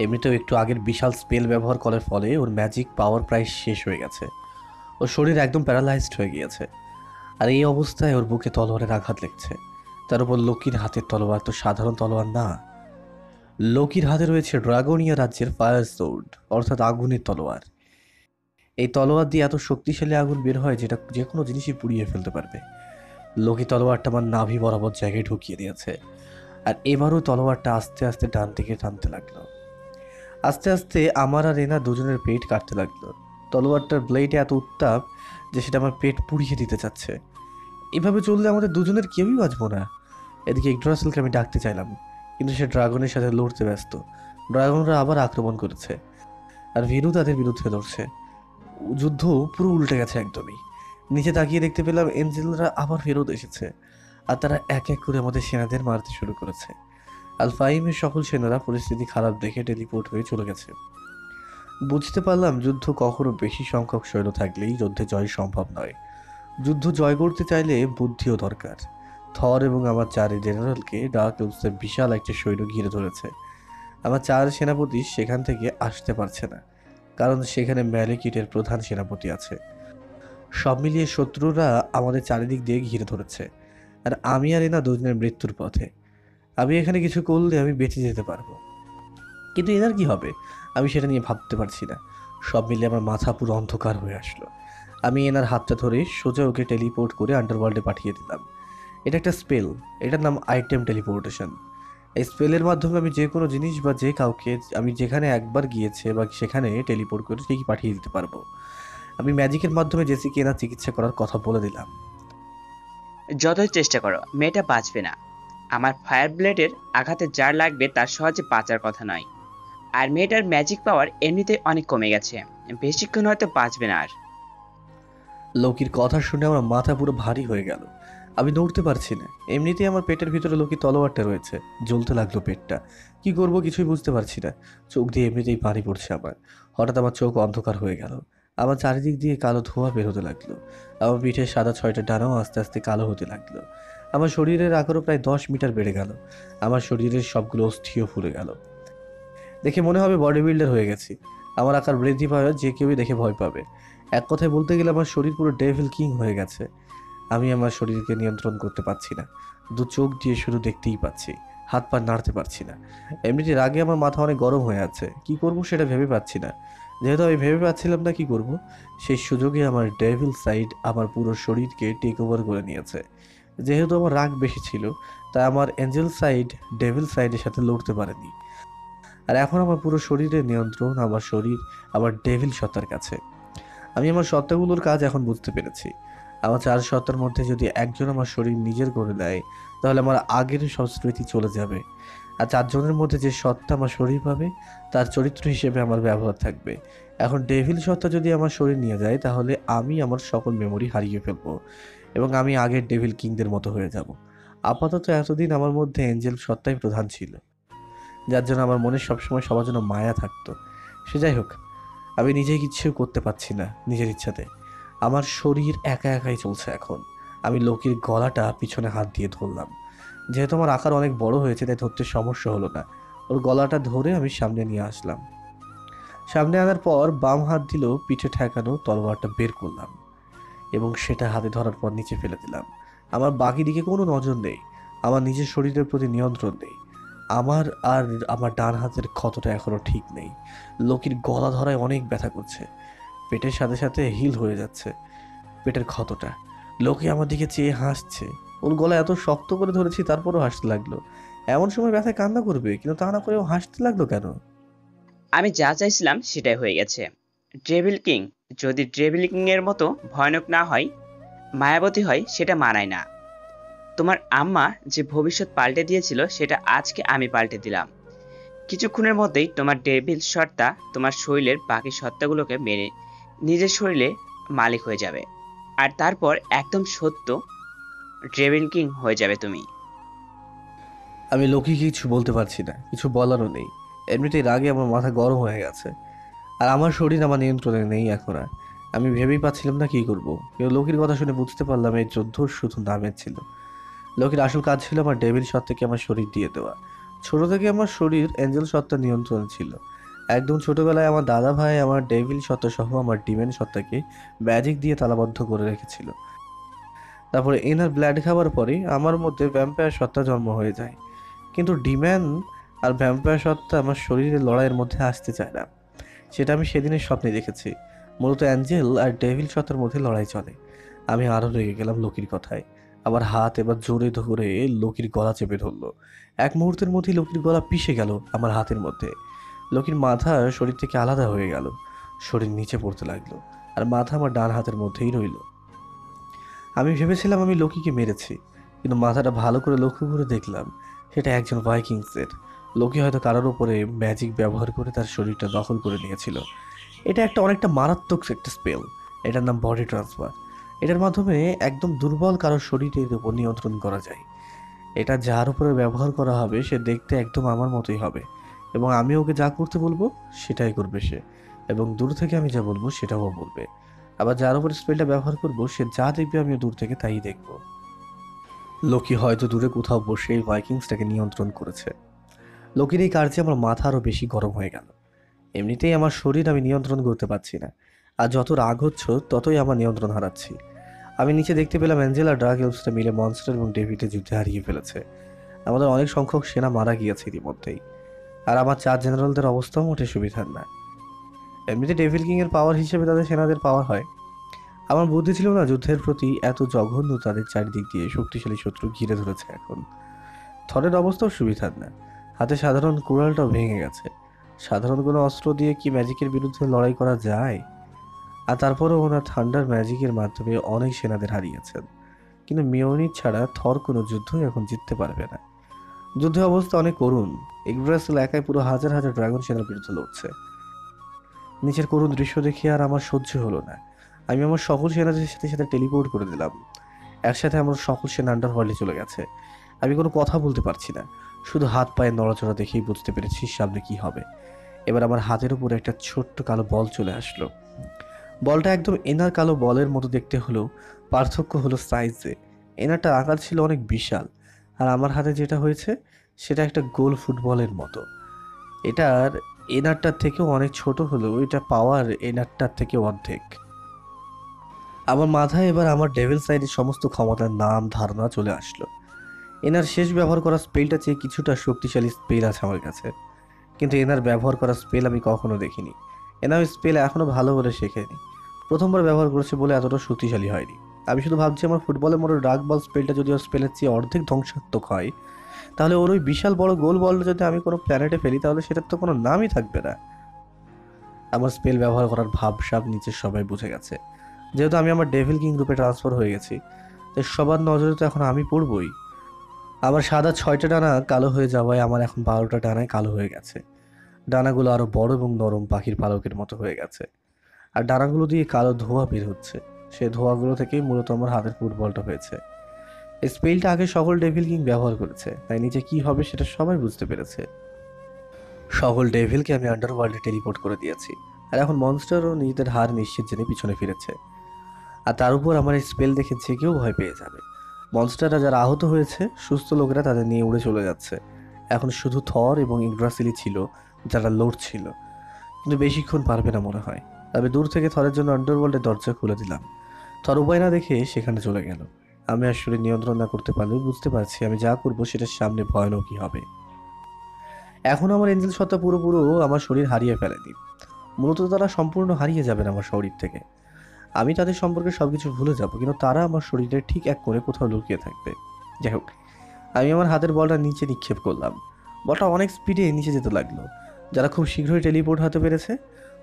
এমনিতেও একটু আগের বিশাল স্পেল ব্যবহার করার ফলে ওর ম্যাজিক পাওয়ার প্রায় শেষ হয়ে গেছে। ওর শরীর একদম প্যারালাইজড হয়ে গিয়েছে, আর এই অবস্থায় ওর বুকে তলোয়ারের আঘাত লেগেছে। তার উপর লোকির হাতের তলোয়ার তো সাধারণ তলোয়ার না, লোকির হাতে রয়েছে ড্রাগনিয়া রাজ্যের ফায়ার সোর্ড, অর্থাৎ আগুনের তলোয়ার। এই তলোয়ার দিয়ে এত শক্তিশালী আগুন বের হয় যেটা যে কোনো জিনিসই পুড়িয়ে ফেলতে পারবে। লোকি তলোয়ারটা আমার নাভি বরাবর জায়গায় ঢুকিয়ে দিয়েছে, আর এবারও তলোয়ারটা আস্তে আস্তে ডান দিকে টানতে লাগলো। আস্তে আস্তে আমার আর এনা দুজনের পেট কাটতে লাগলো। তলোয়ারটার ব্লেডে এত উত্তাপ যে সেটা আমার পেট পুড়িয়ে দিতে চাচ্ছে। এভাবে চললে আমাদের দুজনের কেউই বাঁচবো না। এদিকে ইগড্রাসেলকে আমি ডাকতে চাইলাম, কিন্তু সে ড্রাগনের সাথে লড়তে ব্যস্ত। ড্রাগনরা আবার আক্রমণ করেছে, আর ভীরু তাদের বিরুদ্ধে লড়ছে। যুদ্ধ পুরো উল্টে গেছে একদমই। নিচে তাকিয়ে দেখতে পেলাম এঞ্জেলরা আবার ফেরত এসেছে, আর তারা এক এক করে আমাদের সেনাদের মারতে শুরু করেছে। আলফাইমের সকল সেনারা পরিস্থিতি খারাপ দেখে টেলিপোর্ট হয়ে চলে গেছে। বুঝতে পারলাম যুদ্ধ কখনো বেশি সংখ্যক সৈন্য থাকলেই যুদ্ধে জয় সম্ভব নয়। যুদ্ধ জয় করতে চাইলে বুদ্ধিও দরকার। থর এবং আমার 4 জেনারেলকে ডার্ক এলভসের বিশাল একটা সৈন্য ঘিরে ধরেছে। আমার 4 সেনাপতি সেখান থেকে আসতে পারছে না, কারণ সেখানে ম্যালেকিটের প্রধান সেনাপতি আছে। সব মিলিয়ে শত্রুরা আমাদের চারিদিক দিয়ে ঘিরে ধরেছে, আর আমি আর এনা দুজনের মৃত্যুর পথে। আমি এখানে কিছু করলে আমি বেঁচে যেতে পারবো, কিন্তু এনার কি হবে আমি সেটা নিয়ে ভাবতে পারছি না। সব মিলিয়ে আমার মাথা পুরো অন্ধকার হয়ে আসলো। আমি এনার হাতটা ধরে সোজা ওকে টেলিপোর্ট করে আন্ডারওয়ার্ল্ডে পাঠিয়ে দিলাম। এটা একটা স্পেল, এটার নাম আইটেম টেলিপোর্টেশন। এই স্পেলের মাধ্যমে আমি যে কোনো জিনিস বা যে কাউকে আমি যেখানে একবার গিয়েছে বা সেখানে টেলিপোর্ট করে ঠিকই পাঠিয়ে দিতে পারবো। আমি ম্যাজিকের মাধ্যমে জেসিকে এনার চিকিৎসা করার কথা বলে দিলাম। যতই চেষ্টা করো মেয়েটা বাঁচবে না। আমার ফায়ার ব্লেডের আঘাতে যার লাগবে তার সহজে বাঁচার কথা নয়। আর মেয়েটার ম্যাজিক পাওয়ার এমনিতেই অনেক কমে গেছে, বেশিক্ষণ হয়তো বাঁচবে না আর। লোকির কথা শুনে আমার মাথা পুরো ভারী হয়ে গেল। আমি নড়তে পারছি না। এমনিতেই আমার পেটের ভিতরে লোকির তলোয়ারটা রয়েছে। জ্বলতে লাগলো পেটটা। কি করব কিছুই বুঝতে পারছি না। চোখ দিয়ে এমনিতেই পানি পড়ছে আমার। হঠাৎ আমার চোখ অন্ধকার হয়ে গেল। আমার চারিদিক দিয়ে কালো ধোঁয়া বের হতে লাগলো। আমার পিঠের সাদা 6টা ডানাও আস্তে আস্তে কালো হতে লাগলো। আমার শরীরের আকারও প্রায় 10 মিটার বেড়ে গেল। আমার শরীরের সবগুলো অস্থিও ফুলে গেল। দেখে মনে হবে বডি বিল্ডার হয়ে গেছি। আমার আকার বৃদ্ধি পাওয়া যে কেউই দেখে ভয় পাবে। এক কথায় বলতে গেলে আমার শরীর পুরো ডেভিল কিং হয়ে গেছে। আমি আমার শরীরকে নিয়ন্ত্রণ করতে পারছি না। দু চোখ দিয়ে শুধু দেখতেই পাচ্ছি, হাত পা নাড়তে পারছি না। এমনিতে রাগে আমার মাথা অনেক গরম হয়ে আছে। কি করব সেটা ভেবে পাচ্ছি না। যেহেতু আমি ভেবে পাচ্ছিলাম না কি করব, সেই সুযোগে আমার ডেভিল সাইড আমার পুরো শরীরকে টেক ওভার করে নিয়েছে। যেহেতু আমার রাগ বেশি ছিল, তাই আমার এঞ্জেল সাইড ডেভিল সাইডের সাথে লড়তে পারেনি। আর এখন আমার পুরো শরীরের নিয়ন্ত্রণ আমার শরীর আমার ডেভিল সত্তার কাছে। আমি আমার সত্তাগুলোর কাজ এখন বুঝতে পেরেছি। আমার 4 সত্তার মধ্যে যদি একজন আমার শরীর নিজের করে দেয়, তাহলে আমার আগের সব স্মৃতি চলে যাবে। আর 4 জনের মধ্যে যে সত্তা আমার শরীর পাবে, তার চরিত্র হিসেবে আমার ব্যবহার থাকবে। এখন ডেভিল সত্তা যদি আমার শরীর নিয়ে যায়, তাহলে আমি আমার সকল মেমোরি হারিয়ে ফেলবো এবং আমি আগের ডেভিল কিংদের মতো হয়ে যাব। আপাতত এতদিন আমার মধ্যে এঞ্জেল সত্তাই প্রধান ছিল, যার জন্য আমার মনে সবসময় সবার জন্য মায়া থাকতো। সে যাই হোক, আমি নিজেই কিচ্ছু করতে পারছি না নিজের ইচ্ছাতে। আমার শরীর একা একাই চলছে এখন। আমি লোকির গলাটা পিছনে হাত দিয়ে ধরলাম। যেহেতু আমার আকার অনেক বড় হয়েছে, তাই ধরতে সমস্যা হলো না। ওর গলাটা ধরে আমি সামনে নিয়ে আসলাম। সামনে আনার পর বাম হাত দিল পিঠে ঠেকানো তলোয়ারটা বের করলাম এবং সেটা হাতে ধরার পর নিচে ফেলে দিলাম। আমার বাকি দিকে কোনো নজর নেই। আমার নিজের শরীরের প্রতি নিয়ন্ত্রণ নেই। আমার আর আমার ডান হাতের ক্ষতটা এখনো ঠিক নেই। লোকির গলা ধরায় অনেক ব্যথা করছে। পেটের সাথে সাথে হিল হয়ে যাচ্ছে পেটের ক্ষতটা। লোকে আমার দিকে চেয়ে হাসছে। ওর গলা এত শক্ত করে ধরেছি, তারপরও হাসতে লাগলো। এমন সময় ব্যথায় কান্না করবে, কিন্তু তা না করে ও হাসতে লাগলো কেন? আমি যা চাইছিলাম সেটাই হয়ে গেছে। ডেভিল কিং যদি ডেভিল কিং এর মতো ভয়ানক না হয়, মায়াবতী হয়, সেটা মানায় না। তোমার আম্মা যে ভবিষ্যৎ পাল্টে দিয়েছিল, সেটা আজকে আমি পাল্টে দিলাম। কিছুক্ষণের মধ্যেই তোমার ডেভিল সত্তা তোমার শরীরের বাকি সত্তাগুলোকে মেরে নিজের শরীরে মালিক হয়ে যাবে। আর তারপর একদম সত্য ডেভিল কিং হয়ে যাবে তুমি। আমি লোকিকে কিছু বলতে পারছি না, কিছু বলারও নেই। এমনিতেই রাগে আমার মাথা গরম হয়ে গেছে। আর আমার শরীর আমার নিয়ন্ত্রণে নেই এখন আর। আমি ভেবেই পাচ্ছিলাম না কী করব। কিন্তু লোকের কথা শুনে বুঝতে পারলাম এই যুদ্ধ শুধু নামের ছিল। লোকের আসল কাজ ছিল আমার ডেভিল সত্তাকে আমার শরীর দিয়ে দেওয়া। ছোট থেকে আমার শরীর এঞ্জেল সত্তার নিয়ন্ত্রণে ছিল। একদম ছোটবেলায় আমার দাদা ভাই আমার ডেভিল সত্তা সহ আমার ডিমেন সত্তাকে ম্যাজিক দিয়ে তালাবদ্ধ করে রেখেছিল। তারপরে এনার ব্লাড খাবার পরে আমার মধ্যে ভ্যাম্পায়ার সত্তা জন্ম হয়ে যায়। কিন্তু ডিম্যান আর ভ্যাম্পায়ার সত্তা আমার শরীরের লড়াইয়ের মধ্যে আসতে চায় না। সেটা আমি সেদিনের স্বপ্নে দেখেছি। মূলত অ্যাঞ্জেল আর ডেভিল সত্তার মধ্যে লড়াই চলে। আমি আরও রেগে গেলাম লোকির কথায়। আমার হাত এবার জোরে ধরে লোকির গলা চেপে ধরলো। এক মুহূর্তের মধ্যেই লোকির গলা পিষে গেল আমার হাতের মধ্যে। লোকির মাথা শরীর থেকে আলাদা হয়ে গেল, শরীর নিচে পড়তে লাগলো, আর মাথা আমার ডান হাতের মধ্যেই রইল। আমি ভেবেছিলাম আমি লোকিকে মেরেছি, কিন্তু মাথাটা ভালো করে লক্ষ্য করে দেখলাম সেটা একজন ভাইকিংসের। লোকি হয়তো কারোর উপরে ম্যাজিক ব্যবহার করে তার শরীরটা দখল করে নিয়েছিল। এটা একটা অনেকটা মারাত্মক একটা স্পেল। এটার নাম বডি ট্রান্সফার। এটার মাধ্যমে একদম দুর্বল কারোর শরীরের উপর নিয়ন্ত্রণ করা যায়। এটা যার উপরে ব্যবহার করা হবে সে দেখতে একদম আমার মতোই হবে, এবং আমি ওকে যা করতে বলবো সেটাই করবে সে, এবং দূর থেকে আমি যা বলবো সেটাও বলবে। আবার যার উপরে স্পেলটা ব্যবহার করব সে যা দেখবে আমিও দূর থেকে তাই দেখব। লোকি হয়তো দূরে কোথাও বসে এই ভাইকিংসটাকে নিয়ন্ত্রণ করেছে। লোকির এই কার্যে আমার মাথা আরও বেশি গরম হয়ে গেল। এমনিতেই আমার শরীর আমি নিয়ন্ত্রণ করতে পারছি না, আর যত রাগ হচ্ছে ততই আমার নিয়ন্ত্রণ হারাচ্ছি। আমি নিচে দেখতে পেলাম অ্যাঞ্জেল আর ড্রাগ এলসটা মিলে মনস্টার এবং ডেভিডের যুদ্ধে হারিয়ে ফেলেছে। আমাদের অনেক সংখ্যক সেনা মারা গিয়েছে ইতিমধ্যেই, আর আমার 4 জেনারেলদের অবস্থাও মোটে সুবিধার না। এমনিতে ডেভিল কিংয়ের পাওয়ার হিসেবে তাদের সেনাদের পাওয়ার হয়। আমার বুদ্ধি ছিল না যুদ্ধের প্রতি এত জঘন্য, তাদের চারিদিক দিয়ে শক্তিশালী শত্রু ঘিরে ধরেছে এখন। থরের অবস্থাও সুবিধার না, হাতে সাধারণ কুড়ালটাও ভেঙে গেছে। সাধারণ কোনো অস্ত্র দিয়ে কি ম্যাজিকের বিরুদ্ধে লড়াই করা যায়? আর তারপরেও ওনার থান্ডার ম্যাজিকের মাধ্যমে অনেক সেনাদের হারিয়েছেন, কিন্তু মিওনির ছাড়া থর কোনো যুদ্ধই এখন জিততে পারবে না। যুদ্ধের অবস্থা অনেক করুণ। ইগড্রাসিল একাই পুরো হাজার হাজার ড্রাগন সেনার বিরুদ্ধে লড়ছে। নিচের করুণ দৃশ্য দেখে আর আমার সহ্য হলো না। আমি আমার সকল সেনাদের সাথে সাথে টেলিপোর্ট করে দিলাম। একসাথে আমার সকল সেনা আন্ডারওয়ার্ল্ডে চলে গেছে। আমি কোনো কথা বলতে পারছি না, শুধু হাত পায়ের নড়াচড়া দেখেই বুঝতে পেরেছি সামনে কি হবে। এবার আমার হাতের উপর একটা ছোট্ট কালো বল চলে আসলো। বলটা একদম এনার কালো বলের মতো দেখতে হলেও পার্থক্য হলো সাইজে। এনারটা আকার ছিল অনেক বিশাল, আর আমার হাতে যেটা হয়েছে সেটা একটা গোল ফুটবলের মতো। এটার এনারটার থেকেও অনেক ছোট হলেও এটা পাওয়ার এনারটার থেকে অর্ধেক। আমার মাথায় এবার আমার ডেভিল সাইডের সমস্ত ক্ষমতার নাম ধারণা চলে আসলো। এনার শেষ ব্যবহার করা স্পেলটা চেয়ে কিছুটা শক্তিশালী স্পেল আছে আমার কাছে, কিন্তু এনার ব্যবহার করা স্পেল আমি কখনো দেখিনি। এনার স্পেল এখনও ভালো করে শেখেনি, প্রথমবার ব্যবহার করেছে বলে এতটা শক্তিশালী হয়নি। আমি শুধু ভাবছি আমার ফুটবলের মতো ডার্ক বল স্পেলটা যদি ওর স্পেলের চেয়ে অর্ধেক ধ্বংসাত্মক হয়, তাহলে ওর ওই বিশাল বড় গোল বলটা যদি আমি কোনো প্ল্যানেটে ফেলি তাহলে সেটার তো কোনো নামই থাকবে না। আমার স্পেল ব্যবহার করার ভাবসাব নিচের সবাই বুঝে গেছে। যেহেতু আমি আমার ডেভিল কিং রূপে ট্রান্সফার হয়ে গেছি, তাই সবার নজরে তো এখন আমি পড়বই। আমার সাদা 6টা ডানা কালো হয়ে যাওয়ায় আমার এখন 12টা ডানায় কালো হয়ে গেছে। ডানাগুলো আরো বড় এবং নরম পাখির পালকের মতো হয়ে গেছে, আর ডানাগুলো দিয়ে কালো ধোঁয়া বের হচ্ছে। সেই ধোঁয়াগুলো থেকেই মূলত আমার হাতের ফুটবলটা হয়েছে। এই স্পেলটা আগে সকল ডেভিল কিং ব্যবহার করেছে, তাই নিচে কি হবে সেটা সবাই বুঝতে পেরেছে। সকল ডেভিলকে আমি আন্ডারওয়ার্ল্ডে টেলিপোর্ট করে দিয়েছি, আর এখন মনস্টারও নিজেদের হার নিশ্চিত জেনে পিছনে ফিরেছে। আর তার উপর আমার এই স্পেল দেখে যে কেউ ভয় পেয়ে যাবে। মনস্টাররা যারা আহত হয়েছে, সুস্থ লোকেরা তাদের নিয়ে উড়ে চলে যাচ্ছে। এখন শুধু থর এবং ইগড্রাসিলি ছিল যারা লড়ছিল, কিন্তু বেশিক্ষণ পারবে না মনে হয়। আমি দূর থেকে থরের জন্য আন্ডারওয়ার্ল্ডের দরজা খুলে দিলাম। থর উপায় না দেখে সেখানে চলে গেল। আমি আসলে নিয়ন্ত্রণ না করতে পারলেও বুঝতে পারছি আমি যা করবো সেটার সামনে ভয়ানকই হবে। এখন আমার এঞ্জেল সত্তা পুরোপুরো আমার শরীর হারিয়ে ফেলেনি। মূলত তারা সম্পূর্ণ হারিয়ে যাবেন আমার শরীর থেকে। আমি তাদের সম্পর্কে সবকিছু ভুলে যাব, কিন্তু তারা আমার শরীরে ঠিক এক করে কোথাও লুকিয়ে থাকবে। যাই হোক, আমি আমার হাতের বলটা নিচে নিক্ষেপ করলাম। বলটা অনেক স্পিডে নিচে যেতে লাগলো। যারা খুব শীঘ্রই টেলিপোর্ট হতে পেরেছে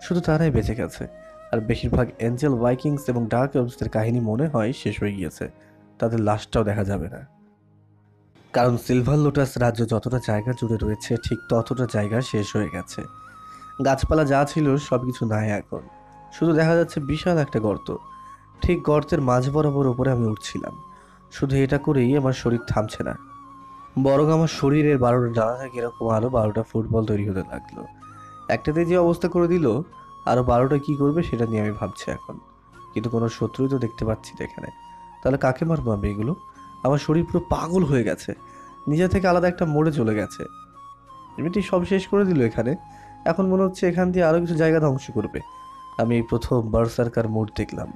শুধু তারাই বেঁচে গেছে, আর বেশিরভাগ এঞ্জেল, ভাইকিংস এবং ডার্ক এলভসদের কাহিনী মনে হয় শেষ হয়ে গিয়েছে। তাদের লাশটাও দেখা যাবে না, কারণ সিলভার লোটাস রাজ্য যতটা জায়গা জুড়ে রয়েছে ঠিক ততটা জায়গা শেষ হয়ে গেছে। গাছপালা যা ছিল সবকিছু নাই এখন, শুধু দেখা যাচ্ছে বিশাল একটা গর্ত। ঠিক গর্তের মাঝ বরাবর উপরে আমি উঠছিলাম। শুধু এটা করেই আমার শরীর থামছে না, বরং আমার শরীরের 12টা ডানা থেকে এরকম আরও 12টা ফুটবল তৈরি হতে লাগলো। একটাতে যে অবস্থা করে দিল, আরও 12টা কী করবে সেটা নিয়ে আমি ভাবছি এখন। কিন্তু কোনো শত্রুই তো দেখতে পাচ্ছি না এখানে, তাহলে কাকে মারবো আমি এগুলো? আমার শরীর পুরো পাগল হয়ে গেছে, নিজে থেকে আলাদা একটা মোড়ে চলে গেছে। এমনিতেই সব শেষ করে দিল এখানে, এখন মনে হচ্ছে এখান দিয়ে আরও কিছু জায়গা ধ্বংস করবে। আমি এই প্রথম বার্সার্কার মোড দেখলাম।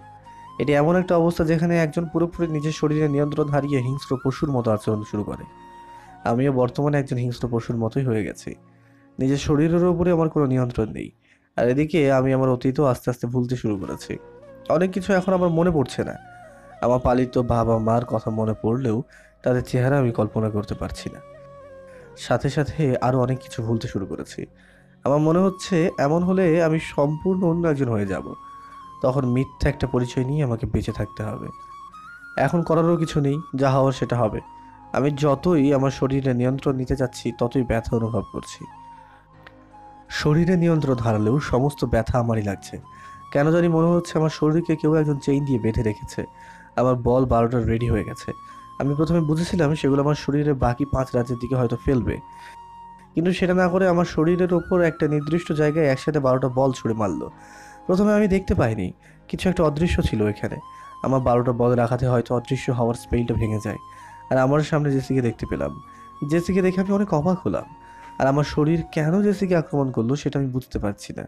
এটি এমন একটা অবস্থা যেখানে একজন পুরোপুরি নিজের শরীরে নিয়ন্ত্রণ হারিয়ে হিংস্র পশুর মতো আচরণ শুরু করে। আমিও বর্তমানে একজন হিংস্র পশুর মতোই হয়ে গেছি। নিজের শরীরের উপরে আমার কোনো নিয়ন্ত্রণ নেই, আর এদিকে আমি আমার অতীতও আস্তে আস্তে ভুলতে শুরু করেছি। অনেক কিছু এখন আমার মনে পড়ছে না। আমার পালিত বাবা মার কথা মনে পড়লেও তাদের চেহারা আমি কল্পনা করতে পারছি না। সাথে সাথে আরও অনেক কিছু ভুলতে শুরু করেছি। আমার মনে হচ্ছে এমন হলে আমি সম্পূর্ণ অন্য একজন হয়ে যাব। তখন মিথ্যা একটা পরিচয় নিয়ে আমাকে বেঁচে থাকতে হবে। এখন করারও কিছু নেই, যা হওয়ার সেটা হবে। আমি যতই আমার শরীরে নিয়ন্ত্রণ নিতে যাচ্ছি ততই ব্যথা অনুভব করছি। শরীরে নিয়ন্ত্রণ হারালেও সমস্ত ব্যথা আমারই লাগছে। কেন জানি মনে হচ্ছে আমার শরীরকে কেউ একজন চেইন দিয়ে বেঁধে রেখেছে। আমার বল 12টা রেডি হয়ে গেছে। আমি প্রথমে বুঝেছিলাম সেগুলো আমার শরীরের বাকি 5 রাজ্যের দিকে হয়তো ফেলবে, কিন্তু সেটা না করে আমার শরীরের ওপর একটা নির্দিষ্ট জায়গায় একসাথে 12টা বল ছুঁড়ে মারলো। প্রথমে আমি দেখতে পাইনি, কিছু একটা অদৃশ্য ছিল এখানে। আমার 12টা বল রাখাতে হয়তো অদৃশ্য হওয়ার স্পেলটা ভেঙে যায়, আর আমার সামনে জেসিকে দেখতে পেলাম। জেসিকে দেখে আমি অনেক অবাক হলাম, আর আমার শরীর কেন জেসিকে আক্রমণ করলো সেটা আমি বুঝতে পারছি না।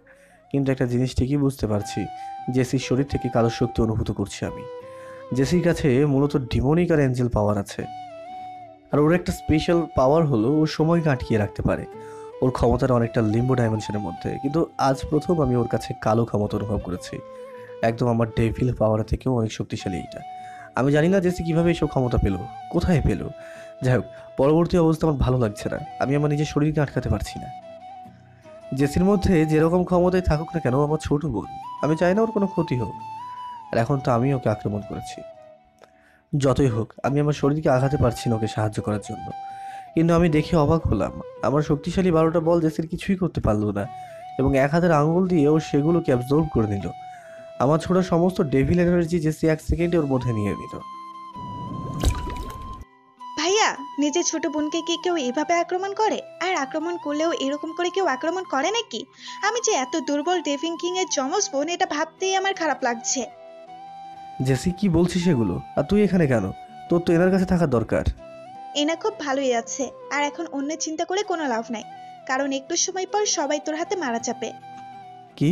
কিন্তু একটা জিনিস ঠিকই বুঝতে পারছি, জেসির শরীর থেকে কালো শক্তি অনুভূত করছি আমি। জেসির কাছে মূলত ডিমনিক আর এঞ্জেল পাওয়ার আছে, আর ওর একটা স্পেশাল পাওয়ার হলো ও সময়কে আটকিয়ে রাখতে পারে। ওর ক্ষমতার অনেকটা লিম্বো ডাইমেনশনের মধ্যে, কিন্তু আজ প্রথম আমি ওর কাছে কালো ক্ষমতা অনুভব করেছি। একদম আমার ডেভিল পাওয়ার থেকেও অনেক শক্তিশালী এইটা। আমি জানি না জেসি কীভাবে এইসব ক্ষমতা পেল, কোথায় পেল। যাই হোক, পরবর্তী অবস্থা আমার ভালো লাগছে না। আমি আমার নিজের শরীরকে আটকাতে পারছি না। জেসির মধ্যে যেরকম ক্ষমতায় থাকুক না কেন, আমার ছোট বোন, আমি চাই না ওর কোনো ক্ষতি হোক। আর এখন তো আমি ওকে আক্রমণ করেছি। যতই হোক, আমি আমার শরীরকে আঘাতে পারছি না ওকে সাহায্য করার জন্য। কিন্তু আমি দেখে অবাক হলাম, আমার শক্তিশালী 12টা বল জেসির কিছুই করতে পারলো না, এবং এক হাতের আঙুল দিয়ে ও সেগুলোকে অ্যাবজর্ব করে নিল। আমার ছোড়া সমস্ত ডেভিল এনার্জি জেসি 1 সেকেন্ডে ওর মধ্যে নিয়ে নিল। ভাইয়া, নিজের ছোট বোনকে কি কেউ এভাবে আক্রমণ করে? আর আক্রমণ করলেও এরকম করে কেউ আক্রমণ করে নাকি? আমি যে এত দুর্বল ডেভিল কিং এর যমজ বোন, এটা ভাবতেই আমার খারাপ লাগছে। জেসি কি বলছিস সেগুলো? আর তুই এখানে কেন? তোর তো এনার কাছে থাকার দরকার। এনা খুব ভালোই আছে, আর এখন অন্য চিন্তা করে কোনো লাভ নাই, কারণ একটু সময় পর সবাই তোর হাতে মারা যাবে। কি?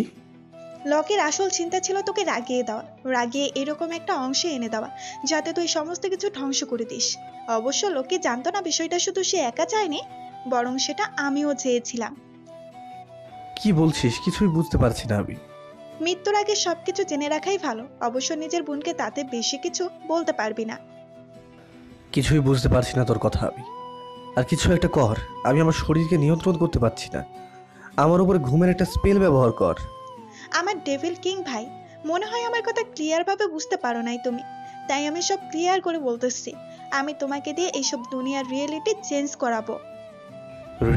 লকের আসল চিন্তা ছিল তোকে রাগিয়ে দেওয়া, রাগিয়ে এরকম একটা অংশে এনে দেওয়া যাতে তুই সমস্ত কিছু ধ্বংস করে দিস। অবশ্য লোকে জানতো না বিষয়টা শুধু সে একা চায়নি, বরং সেটা আমিও চেয়েছিলাম। কি বলছিস? কিছুই বুঝতে পারছি না আমি। মৃত্যুর আগে সবকিছু জেনে রাখাই ভালো। অবশ্য নিজের বোনকে তাতে বেশি কিছু বলতে পারবি না। কিছুই বুঝতে পারছি না তোর কথা আমি। আর কিছু একটা কর, আমি আমার শরীরকে নিয়ন্ত্রণ করতে পারছি না। আমার উপরে ঘুমের একটা স্পেল ব্যবহার কর। আমার ডেভিল কিং ভাই, মনে হয় আমার কথা ক্লিয়ার ভাবে বুঝতে পারো নাই তুমি, তাই আমি সব ক্লিয়ার করে বলতেছি। আমি তোমাকে দিয়ে এইসব দুনিয়ার রিয়েলিটি চেঞ্জ করাবো।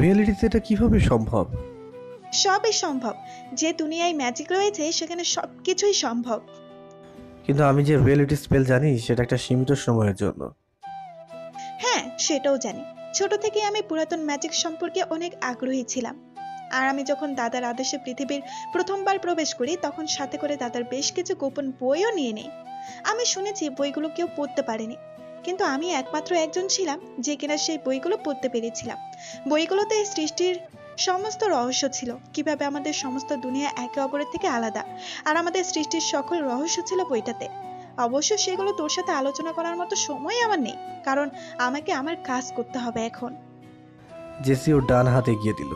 রিয়েলিটিতে এটা কিভাবে সম্ভব? সবই সম্ভব। যে দুনিয়ায় ম্যাজিক রয়েছে সেখানে সবকিছুই সম্ভব। কিন্তু আমি যে রিয়েলিটি স্পেল জানি সেটা একটা সীমিত সময়ের জন্য। হ্যাঁ, সেটাও জানি। ছোট থেকে আমি পুরাতন ম্যাজিক সম্পর্কে অনেক আগ্রহী ছিলাম। আর আমি যখন দাদার আদেশে পৃথিবীর প্রথমবার প্রবেশ করি, তখন সাথে করে দাদার বেশ কিছু গোপন বইও নিয়ে নেই। আমি শুনেছি বইগুলো কেউ পড়তে পারেনি, কিন্তু আমি একমাত্র একজন ছিলাম যে কিনা সেই বইগুলো পড়তে পেরেছিলাম। বইগুলোতে সৃষ্টির সমস্ত রহস্য ছিল, কিভাবে আমাদের সমস্ত দুনিয়া একে অপরের থেকে আলাদা, আর আমাদের সৃষ্টির সকল রহস্য ছিল বইটাতে। অবশ্য সেগুলো তোর সাথে আলোচনা করার মতো সময় আমার নেই, কারণ আমাকে আমার কাজ করতে হবে এখন। জেসি ওর ডান হাতে এগিয়ে দিল।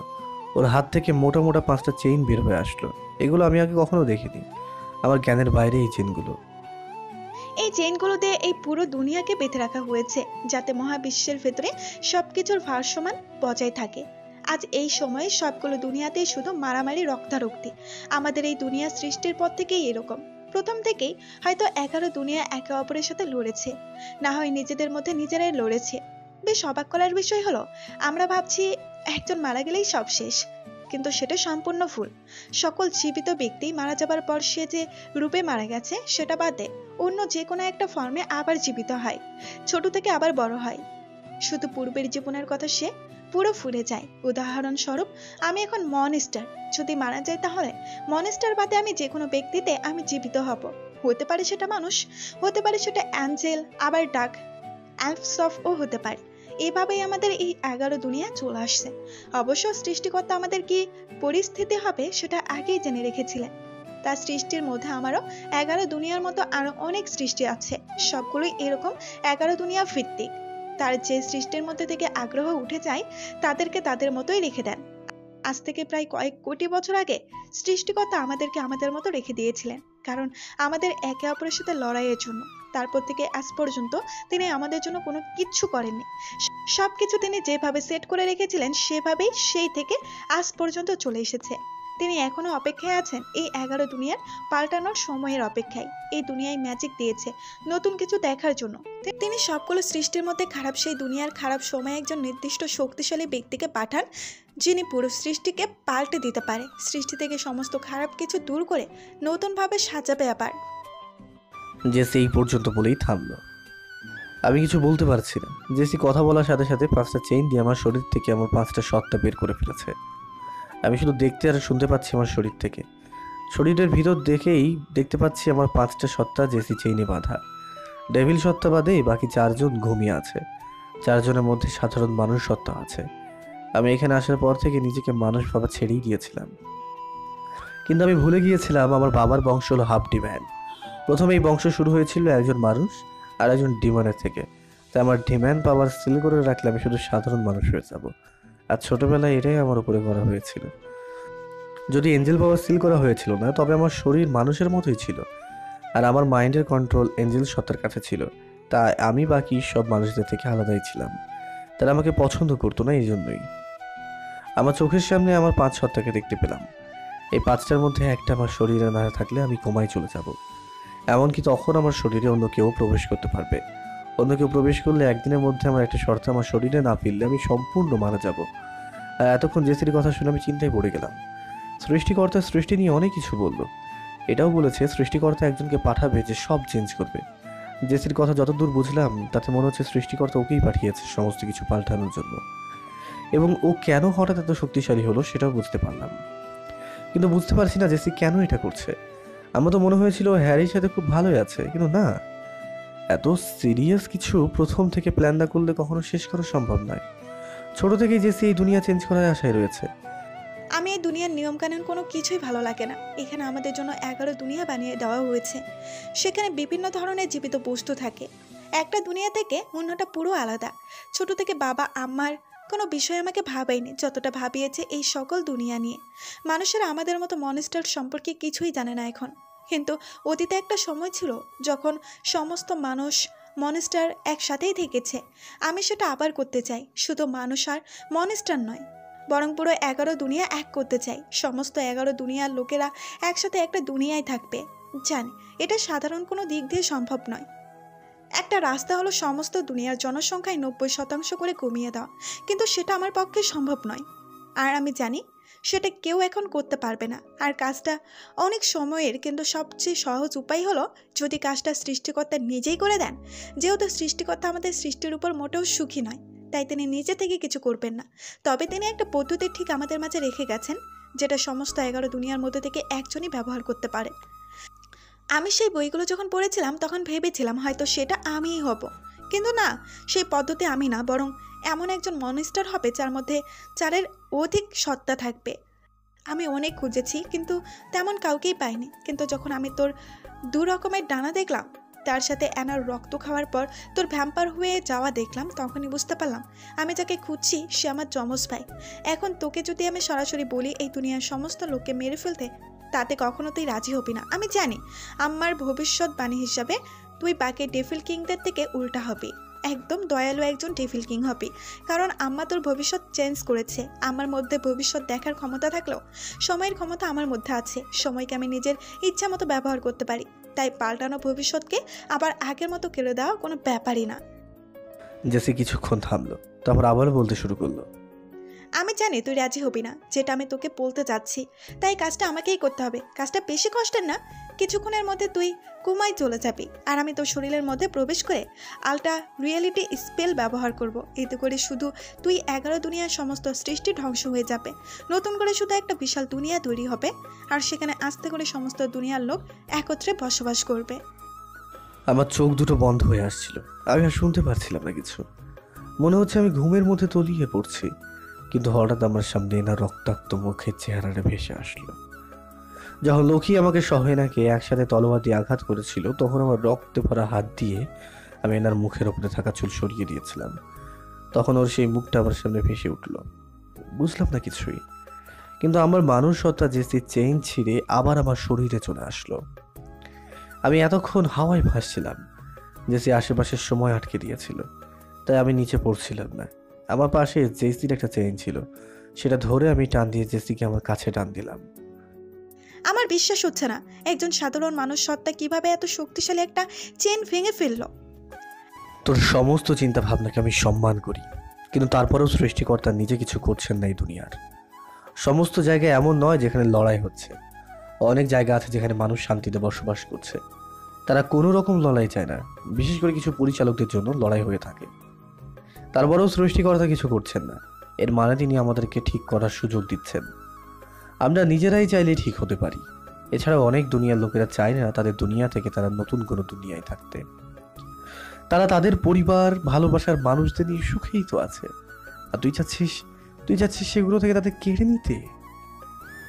ওর হাত থেকে মোটা মোটা 5টা চেইন বের হয়ে আসলো। এগুলো আমি আগে কখনো দেখিনি, আমার জ্ঞানের বাইরে এই চেইনগুলো। এই চেইনগুলো দিয়ে এই পুরো দুনিয়াকে বেঁধে রাখা হয়েছে, যাতে মহাবিশ্বের ভেতরে সবকিছুর ভারসম্য বজায় থাকে। আজ এই সময়ে সবগুলো দুনিয়াতেই শুধু মারামারি, রক্তারক্তি। আমাদের এই দুনিয়া সৃষ্টির পর থেকেই এরকম। প্রথম থেকেই হয়তো 11 দুনিয়া একে অপরের সাথে লড়েছে, না হয় নিজেদের মধ্যে নিজেরাই লড়েছে। বেশ অবাক করার বিষয় হলো, আমরা ভাবছি একজন মারা গেলেই সব শেষ, কিন্তু সেটা সম্পূর্ণ ভুল। সকল জীবিত ব্যক্তি মারা যাবার পর সে যে রূপে মারা গেছে সেটা বাদে অন্য যে কোনো একটা ফর্মে আবার জীবিত হয়, ছোট থেকে আবার বড় হয়। শুধু পূর্বের জীবনের কথা সে পুরো ফুরে যায়। উদাহরণস্বরূপ, আমি এখন মনস্টার, যদি মারা যায় তাহলে মনস্টার বাদে আমি যে কোনো ব্যক্তিতে আমি জীবিত হব। হতে পারে সেটা মানুষ, হতে পারে সেটা অ্যাঞ্জেল, আবার ডাক অ্যালফসফও হতে পারে। এভাবেই আমাদের এই 11 দুনিয়া চলে আসছে। অবশ্য সৃষ্টিকর্তা আমাদের কি পরিস্থিতি হবে সেটা আগেই জেনে রেখেছিলেন। তার সৃষ্টির মধ্যে আমারও 11 দুনিয়ার মতো আরো অনেক সৃষ্টি আছে, সবগুলোই এরকম 11 দুনিয়া ভিত্তিক। তার যে সৃষ্টির মধ্যে থেকে আগ্রহ উঠে যায় তাদেরকে তাদের মতোই রেখে দেন। আজ থেকে প্রায় কয়েক কোটি বছর আগে সৃষ্টিকর্তা আমাদেরকে আমাদের মতো রেখে দিয়েছিলেন, কারণ আমাদের একে অপরের সাথে লড়াইয়ের জন্য। তারপর থেকে আজ পর্যন্ত তিনি আমাদের জন্য কোনো কিচ্ছু করেননি। সবকিছু তিনি যেভাবে সেট করে রেখেছিলেন সেভাবেই সেই থেকে আজ পর্যন্ত চলে এসেছে। তিনি এখনো অপেক্ষায় আছেন এই 11 দুনিয়ার পাল্টানোর সময়ের অপেক্ষায়। এই দুনিয়ায় ম্যাজিক দিয়েছে নতুন কিছু দেখার জন্য। তিনি সবগুলো সৃষ্টির মধ্যে খারাপ সেই দুনিয়ার খারাপ সময়ে একজন নির্দিষ্ট শক্তিশালী ব্যক্তিকে পাঠান, যিনি পুরো সৃষ্টিকে পাল্টে দিতে পারে, সৃষ্টি থেকে সমস্ত খারাপ কিছু দূর করে নতুনভাবে সাজাবে আবার। জেসি এই পর্যন্ত বলেই থামলো। আমি কিছু বলতে পারছি না। জেসি কথা বলার সাথে সাথে 5টা চেইন দিয়ে আমার শরীর থেকে আমার 5টা সত্তা বের করে ফেলেছে। আমি শুধু দেখতে আর শুনতে পাচ্ছি আমার শরীর থেকে। শরীরের ভিতর দেখেই দেখতে পাচ্ছি আমার 5টা সত্তা জেসি চেইনে বাঁধা। ডেভিল সত্তা বাদে বাকি 4 জন ঘুমিয়ে আছে। 4 জনের মধ্যে সাধারণ মানুষ সত্তা আছে। আমি এখানে আসার পর থেকে নিজেকে মানুষ ভাবা ছেড়েই দিয়েছিলাম, কিন্তু আমি ভুলে গিয়েছিলাম আমার বাবার বংশ হলো হাফ ডিম্যান। প্রথমে এই বংশ শুরু হয়েছিল একজন মানুষ আর একজন ডিমানের থেকে। তাই আমার ডিম্যান পাওয়ার সিল করে রাখলে আমি শুধু সাধারণ মানুষ হয়ে যাব, আর ছোটবেলায় এটাই আমার উপরে করা হয়েছিল। যদি এঞ্জেল পাওয়ার সিল করা হয়েছিল না, তবে আমার শরীর মানুষের মতোই ছিল, আর আমার মাইন্ডের কন্ট্রোল এঞ্জেল সত্তার কাছে ছিল। তাই আমি বাকি সব মানুষদের থেকে আলাদাই ছিলাম। তারা আমাকে পছন্দ করতো না, এই জন্যই। আমার চোখের সামনে আমার 5 সত্তাকে দেখতে পেলাম। এই 5টার মধ্যে একটা আমার শরীরে না থাকলে আমি কোমায় চলে যাব। এমনকি তখন আমার শরীরে অন্য কেউ প্রবেশ করতে পারবে। অন্য কেউ প্রবেশ করলে একদিনের মধ্যে আমার একটা শর্ত আমার শরীরে না ফিরলে আমি সম্পূর্ণ মারা যাব। আর এতক্ষণ জেসির কথা শুনে আমি চিন্তায় পড়ে গেলাম। সৃষ্টিকর্তা সৃষ্টি নিয়ে অনেক কিছু বললো। এটাও বলেছে সৃষ্টিকর্তা একজনকে পাঠাবে যে সব চেঞ্জ করবে। জেসির কথা যতদূর বুঝলাম তাতে মনে হচ্ছে সৃষ্টিকর্তা ওকেই পাঠিয়েছে সমস্ত কিছু পাল্টানোর জন্য, এবং ও কেন হঠাৎ এত শক্তিশালী হলো সেটাও বুঝতে পারলাম। কিন্তু বুঝতে পারছি না জেসি কেন এটা করছে। আমার তো মনে হয়েছিল হ্যারির সাথে খুব ভালোই আছে, কিন্তু না, এত সিরিয়াস কিছু প্রথম থেকে প্ল্যান না করলে কখনো শেষ করা সম্ভব নয়। ছোট থেকেই জেসি এই দুনিয়া চেঞ্জ করার আশায় রয়েছে। আমি এই দুনিয়ার নিয়মকানুন কোনো কিছুই ভালো লাগে না। এখানে আমাদের জন্য 11 দুনিয়া বানিয়ে দেওয়া হয়েছে। সেখানে বিভিন্ন ধরনের জীবিত বস্তু থাকে। একটা দুনিয়া থেকে অন্যটা পুরো আলাদা। ছোট থেকে বাবা আম্মার কোনো বিষয় আমাকে ভাবায়নি যতটা ভাবিয়েছে এই সকল দুনিয়া নিয়ে। মানুষেরা আমাদের মতো মনস্টার সম্পর্কে কিছুই জানে না এখন, কিন্তু অতীতে একটা সময় ছিল যখন সমস্ত মানুষ মনস্টার একসাথেই থেকেছে। আমি সেটা আবার করতে চাই, শুধু মানুষ আর মনস্টার নয়, বরং পুরো 11 দুনিয়া এক করতে চাই। সমস্ত 11 দুনিয়ার লোকেরা একসাথে একটা দুনিয়ায় থাকবে। জানি এটা সাধারণ কোনো দিক দিয়ে সম্ভব নয়। একটা রাস্তা হলো সমস্ত দুনিয়ার জনসংখ্যায় 90% করে কমিয়ে দেওয়া, কিন্তু সেটা আমার পক্ষে সম্ভব নয়। আর আমি জানি সেটা কেউ এখন করতে পারবে না। আর কাজটা অনেক সময়ের, কিন্তু সবচেয়ে সহজ উপায় হলো যদি কাজটা সৃষ্টিকর্তা নিজেই করে দেন। যেহেতু সৃষ্টিকর্তা আমাদের সৃষ্টির উপর মোটেও সুখী নয়, তাই তিনি নিজে থেকে কিছু করবেন না। তবে তিনি একটা পদ্ধতি ঠিক আমাদের মাঝে রেখে গেছেন, যেটা সমস্ত 11 দুনিয়ার মধ্যে থেকে একজনই ব্যবহার করতে পারে। আমি সেই বইগুলো যখন পড়েছিলাম তখন ভেবেছিলাম হয়তো সেটা আমিই হব, কিন্তু না, সেই পদ্ধতি আমি না, বরং এমন একজন মনস্টার হবে যার মধ্যে 4-এর অধিক সত্তা থাকবে। আমি অনেক খুঁজেছি কিন্তু তেমন কাউকেই পাইনি। কিন্তু যখন আমি তোর 2 রকমের ডানা দেখলাম, তার সাথে অ্যানার রক্ত খাওয়ার পর তোর ভ্যাম্পার হয়ে যাওয়া দেখলাম, তখনই বুঝতে পারলাম আমি যাকে খুঁজছি সে আমার যমজ ভাই। এখন তোকে যদি আমি সরাসরি বলি এই দুনিয়ার সমস্ত লোককে মেরে ফেলতে, তাতে কখনো তুই রাজি হবি না। আমি জানি আমার ভবিষ্যৎবাণী হিসাবে তুই বাকি ডেভিল কিংদের থেকে উল্টা হবি, একদম দয়ালু একজন ডেভিল কিং হবি। কারণ আম্মা তোর ভবিষ্যৎ চেঞ্জ করেছে। আমার মধ্যে ভবিষ্যৎ দেখার ক্ষমতা থাকলেও সময়ের ক্ষমতা আমার মধ্যে আছে। সময়কে আমি নিজের ইচ্ছা মতো ব্যবহার করতে পারি, তাই পাল্টানো ভবিষ্যৎকে আবার আগের মতো কেড়ে দেওয়া কোনো ব্যাপারই না। জেসি কিছুক্ষণ থামলো, তারপর আবার বলতে শুরু করলো। আমি জানি তুই রাজি হবি না যেটা আমি তোকে বলতে যাচ্ছি, তাই কাজটা আমাকেই করতে হবে। কাজটা বেশি কষ্টের না, কিছুক্ষণের মধ্যে তুই কোমায় চলে যাবি, আর আমি তোর শরীরের মধ্যে প্রবেশ করে আলট্রা রিয়েলিটি স্পেল ব্যবহার করব। এতে করে শুধু তুই 11 দুনিয়ার সমস্ত সৃষ্টি ধ্বংস হয়ে যাবে, নতুন করে শুধু একটা বিশাল দুনিয়া তৈরি হবে, আর সেখানে আস্তে করে সমস্ত দুনিয়ার লোক একত্রে বসবাস করবে। আমার চোখ দুটো বন্ধ হয়ে আসছিল, আমি আর শুনতে পারছিলাম না কিছু। মনে হচ্ছে আমি ঘুমের মধ্যে তলিয়ে পড়ছি। কিন্তু হঠাৎ আমার সামনে এনার রক্তাক্ত মুখের চেহারাটা ভেসে আসলো। যখন লক্ষ্মী আমাকে সহেনাকে একসাথে তলোয়ার দিয়ে আঘাত করেছিল, তখন আমার রক্তে ভরা হাত দিয়ে আমি এনার মুখের ওপরে থাকা চুল সরিয়ে দিয়েছিলাম। তখন ওর সেই মুখটা আমার সামনে ভেসে উঠল। বুঝলাম না কিছুই, কিন্তু আমার মানুষ সত্তা জেসি চেইন ছিঁড়ে আবার আমার শরীরে চলে আসলো। আমি এতক্ষণ হাওয়ায় ভাসছিলাম, জেসি আশেপাশের সময় আটকে দিয়েছিল, তাই আমি নিচে পড়ছিলাম না। আমার পাশে জেসির একটা চেইন ছিল, সেটা ধরে আমি টান দিয়ে জেসিকে আমার কাছে টান দিলাম। আমার বিশ্বাস হচ্ছে না একজন সাধারণ মানুষ সত্তা কিভাবে এত শক্তিশালী একটা চেন ভেঙে ফেললো। তোর সমস্ত চিন্তা ভাবনাকে আমি সম্মান করি, কিন্তু তারপরেও সৃষ্টিকর্তা নিজে কিছু করছেন না এই দুনিয়ার। সমস্ত জায়গায় এমন নয় যেখানে লড়াই হচ্ছে। অনেক জায়গা আছে যেখানে মানুষ শান্তিতে বসবাস করছে, তারা কোনো রকম লড়াই চায় না। বিশেষ করে কিছু পরিচালকদের জন্য লড়াই হয়ে থাকে। তারপরেও সৃষ্টিকর্তা কিছু করছেন না, এর মানে তিনি আমাদেরকে ঠিক করার সুযোগ দিচ্ছেন। আমরা নিজেরাই চাইলে ঠিক হতে পারি। এছাড়াও অনেক দুনিয়ার লোকেরা চায় না তাদের দুনিয়া থেকে তারা নতুন কোনো দুনিয়ায় থাকতে। তারা তাদের পরিবার, ভালোবাসার মানুষদের নিয়ে সুখেই তো আছে, আর তুই চাচ্ছিস সেগুলো থেকে তাদের কেড়ে নিতে।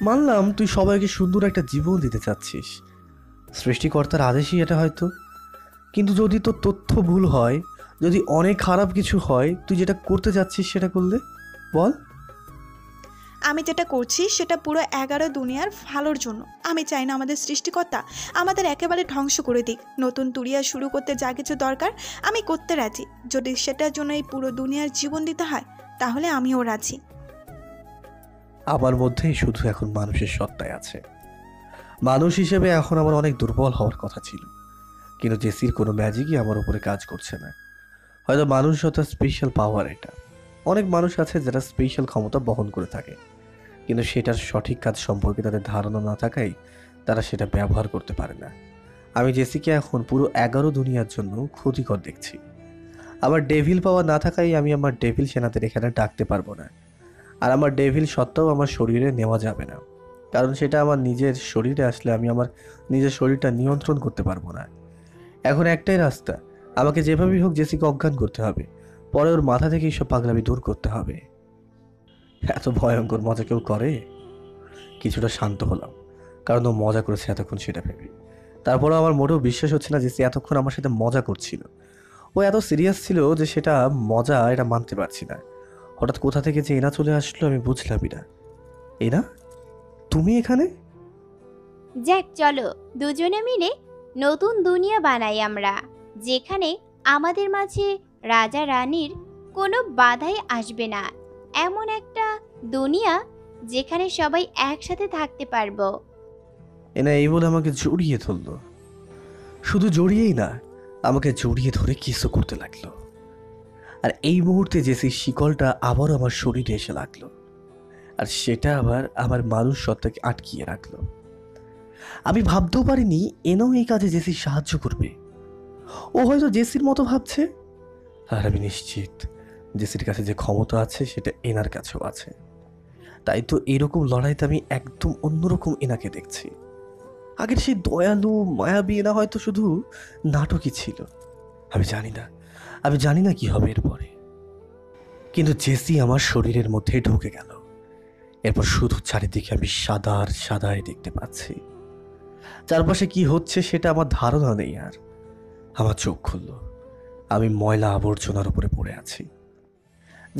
মানলাম তুই সবাইকে সুন্দর একটা জীবন দিতে চাচ্ছিস, সৃষ্টিকর্তার আদেশই এটা হয়তো। কিন্তু যদি তোর তথ্য ভুল হয়, যদি অনেক খারাপ কিছু হয়, তুই যেটা করতে যাচ্ছিস সেটা করলে বল, আমি যেটা করছি সেটা পুরো 11 দুনিয়ার ভালোর জন্য। আমি চাই না আমাদের সৃষ্টিকর্তা আমাদের একেবারে ধ্বংস করে দিক। নতুন দুনিয়া শুরু করতে যা কিছু দরকার আমি করতে রাজি। যদি সেটার জন্য এই পুরো দুনিয়ার জীবন দিতে হয় তাহলে আমিও রাজি। আমার মধ্যেই শুধু এখন মানুষের সত্তায় আছে। মানুষ হিসেবে এখন আমার অনেক দুর্বল হওয়ার কথা ছিল, কিন্তু জেসির কোনো ম্যাজিকই আমার উপরে কাজ করছে না। হয়তো মানুষ সত্তার স্পেশাল পাওয়ার এটা। অনেক মানুষ আছে যারা স্পেশাল ক্ষমতা বহন করে থাকে, কিন্তু সেটার সঠিক কাজ সম্পর্কে তাদের ধারণা না থাকায় তারা সেটা ব্যবহার করতে পারে না। আমি জেসিকে এখন পুরো 11 দুনিয়ার জন্য ক্ষতিকর দেখছি। আমার ডেভিল পাওয়ার না থাকায় আমি আমার ডেভিল সেনাদের এখানে ডাকতে পারবো না। আর আমার ডেভিল সত্ত্বেও আমার শরীরে নেওয়া যাবে না, কারণ সেটা আমার নিজের শরীরে আসলে আমি আমার নিজের শরীরটা নিয়ন্ত্রণ করতে পারবো না। এখন একটাই রাস্তা, আমাকে যেভাবেই হোক জেসিকে অজ্ঞান করতে হবে, পরে ওর মাথা থেকে এইসব পাগলামি দূর করতে হবে। এত ভয়ঙ্কর মজা কেউ করে? কিছুটা শান্ত হলাম, কারণ ও মজা করেছে এতক্ষণ সেটা ভেবে। তারপরেও আমার মোটেও বিশ্বাস হচ্ছে না জেসি এতক্ষণ আমার সাথে মজা করছিল। ও এত সিরিয়াস ছিল যে সেটা মজা এটা মানতে পারছি না। হঠাৎ কোথা থেকে যে এনা চলে আসলো আমি বুঝলামই না। এনা, তুমি এখানে? জ্যাক, চলো দুজনে মিলে নতুন দুনিয়া বানাই আমরা, যেখানে আমাদের মাঝে রাজা রানীর কোনো বাধাই আসবে না। এমন একটা দুনিয়া যেখানে সবাই একসাথে থাকতে পারবো। এনা এই বলে আমাকে জড়িয়ে ধরলো। শুধু জড়িয়েই না, আমাকে জড়িয়ে ধরে কিসও করতে লাগলো। আর এই মুহূর্তে জেসির শিকলটা আবার আমার শরীরে এসে লাগলো, আর সেটা আবার আমার মানুষ সত্তাকে আটকিয়ে রাখলো। আমি ভাবতেও পারিনি এনাও এই কাজে জেসির সাহায্য করবে। ও হয়তো জেসির মতো ভাবছে, আর আমি নিশ্চিত জেসির কাছে যে ক্ষমতা আছে সেটা এনার কাছেও আছে। তাই তো এরকম লড়াইতে আমি একদম অন্যরকম এনাকে দেখছি। আগের সেই দয়ালু মায়াবী এনা হয়তো শুধু নাটকই ছিল। আমি জানি না কি হবে এরপরে। কিন্তু জেসি আমার শরীরের মধ্যে ঢুকে গেল। এরপর শুধু চারিদিকে আমি সাদার সাদাই দেখতে পাচ্ছি। চারপাশে কি হচ্ছে সেটা আমার ধারণা নেই। আর আমার চোখ খুলল, আমি ময়লা আবর্জনার উপরে পড়ে আছি।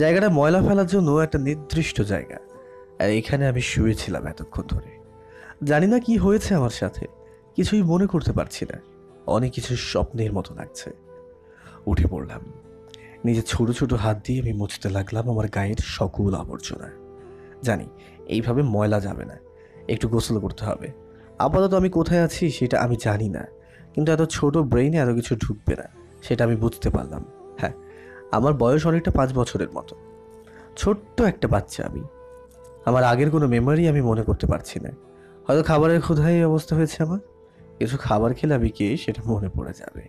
জায়গাটা ময়লা ফেলার জন্য একটা নির্দিষ্ট জায়গা, আর এখানে আমি শুয়েছিলাম এতক্ষণ ধরে। জানি না কি হয়েছে আমার সাথে, কিছুই মনে করতে পারছি না। অনেক কিছু স্বপ্নের মতো লাগছে। উঠে পড়লাম, নিজের ছোট ছোট হাত দিয়ে আমি মুছতে লাগলাম আমার গায়ের সকল আবর্জনা। জানি এইভাবে ময়লা যাবে না, একটু গোসল করতে হবে। আপাতত আমি কোথায় আছি সেটা আমি জানি না, কিন্তু এত ছোট ব্রেইনে এত কিছু ঢুকবে না সেটা আমি বুঝতে পারলাম। হ্যাঁ, আমার বয়স অনেকটা 5 বছরের মতো। ছোট্ট একটা বাচ্চা আমি। আমার আগের কোনো মেমোরি আমি মনে করতে পারছি না। হয়তো খাবারের ক্ষুধায় এই অবস্থা হয়েছে আমার। কিছু খাবার খেলে আমি কি সেটা মনে পড়ে যাবে।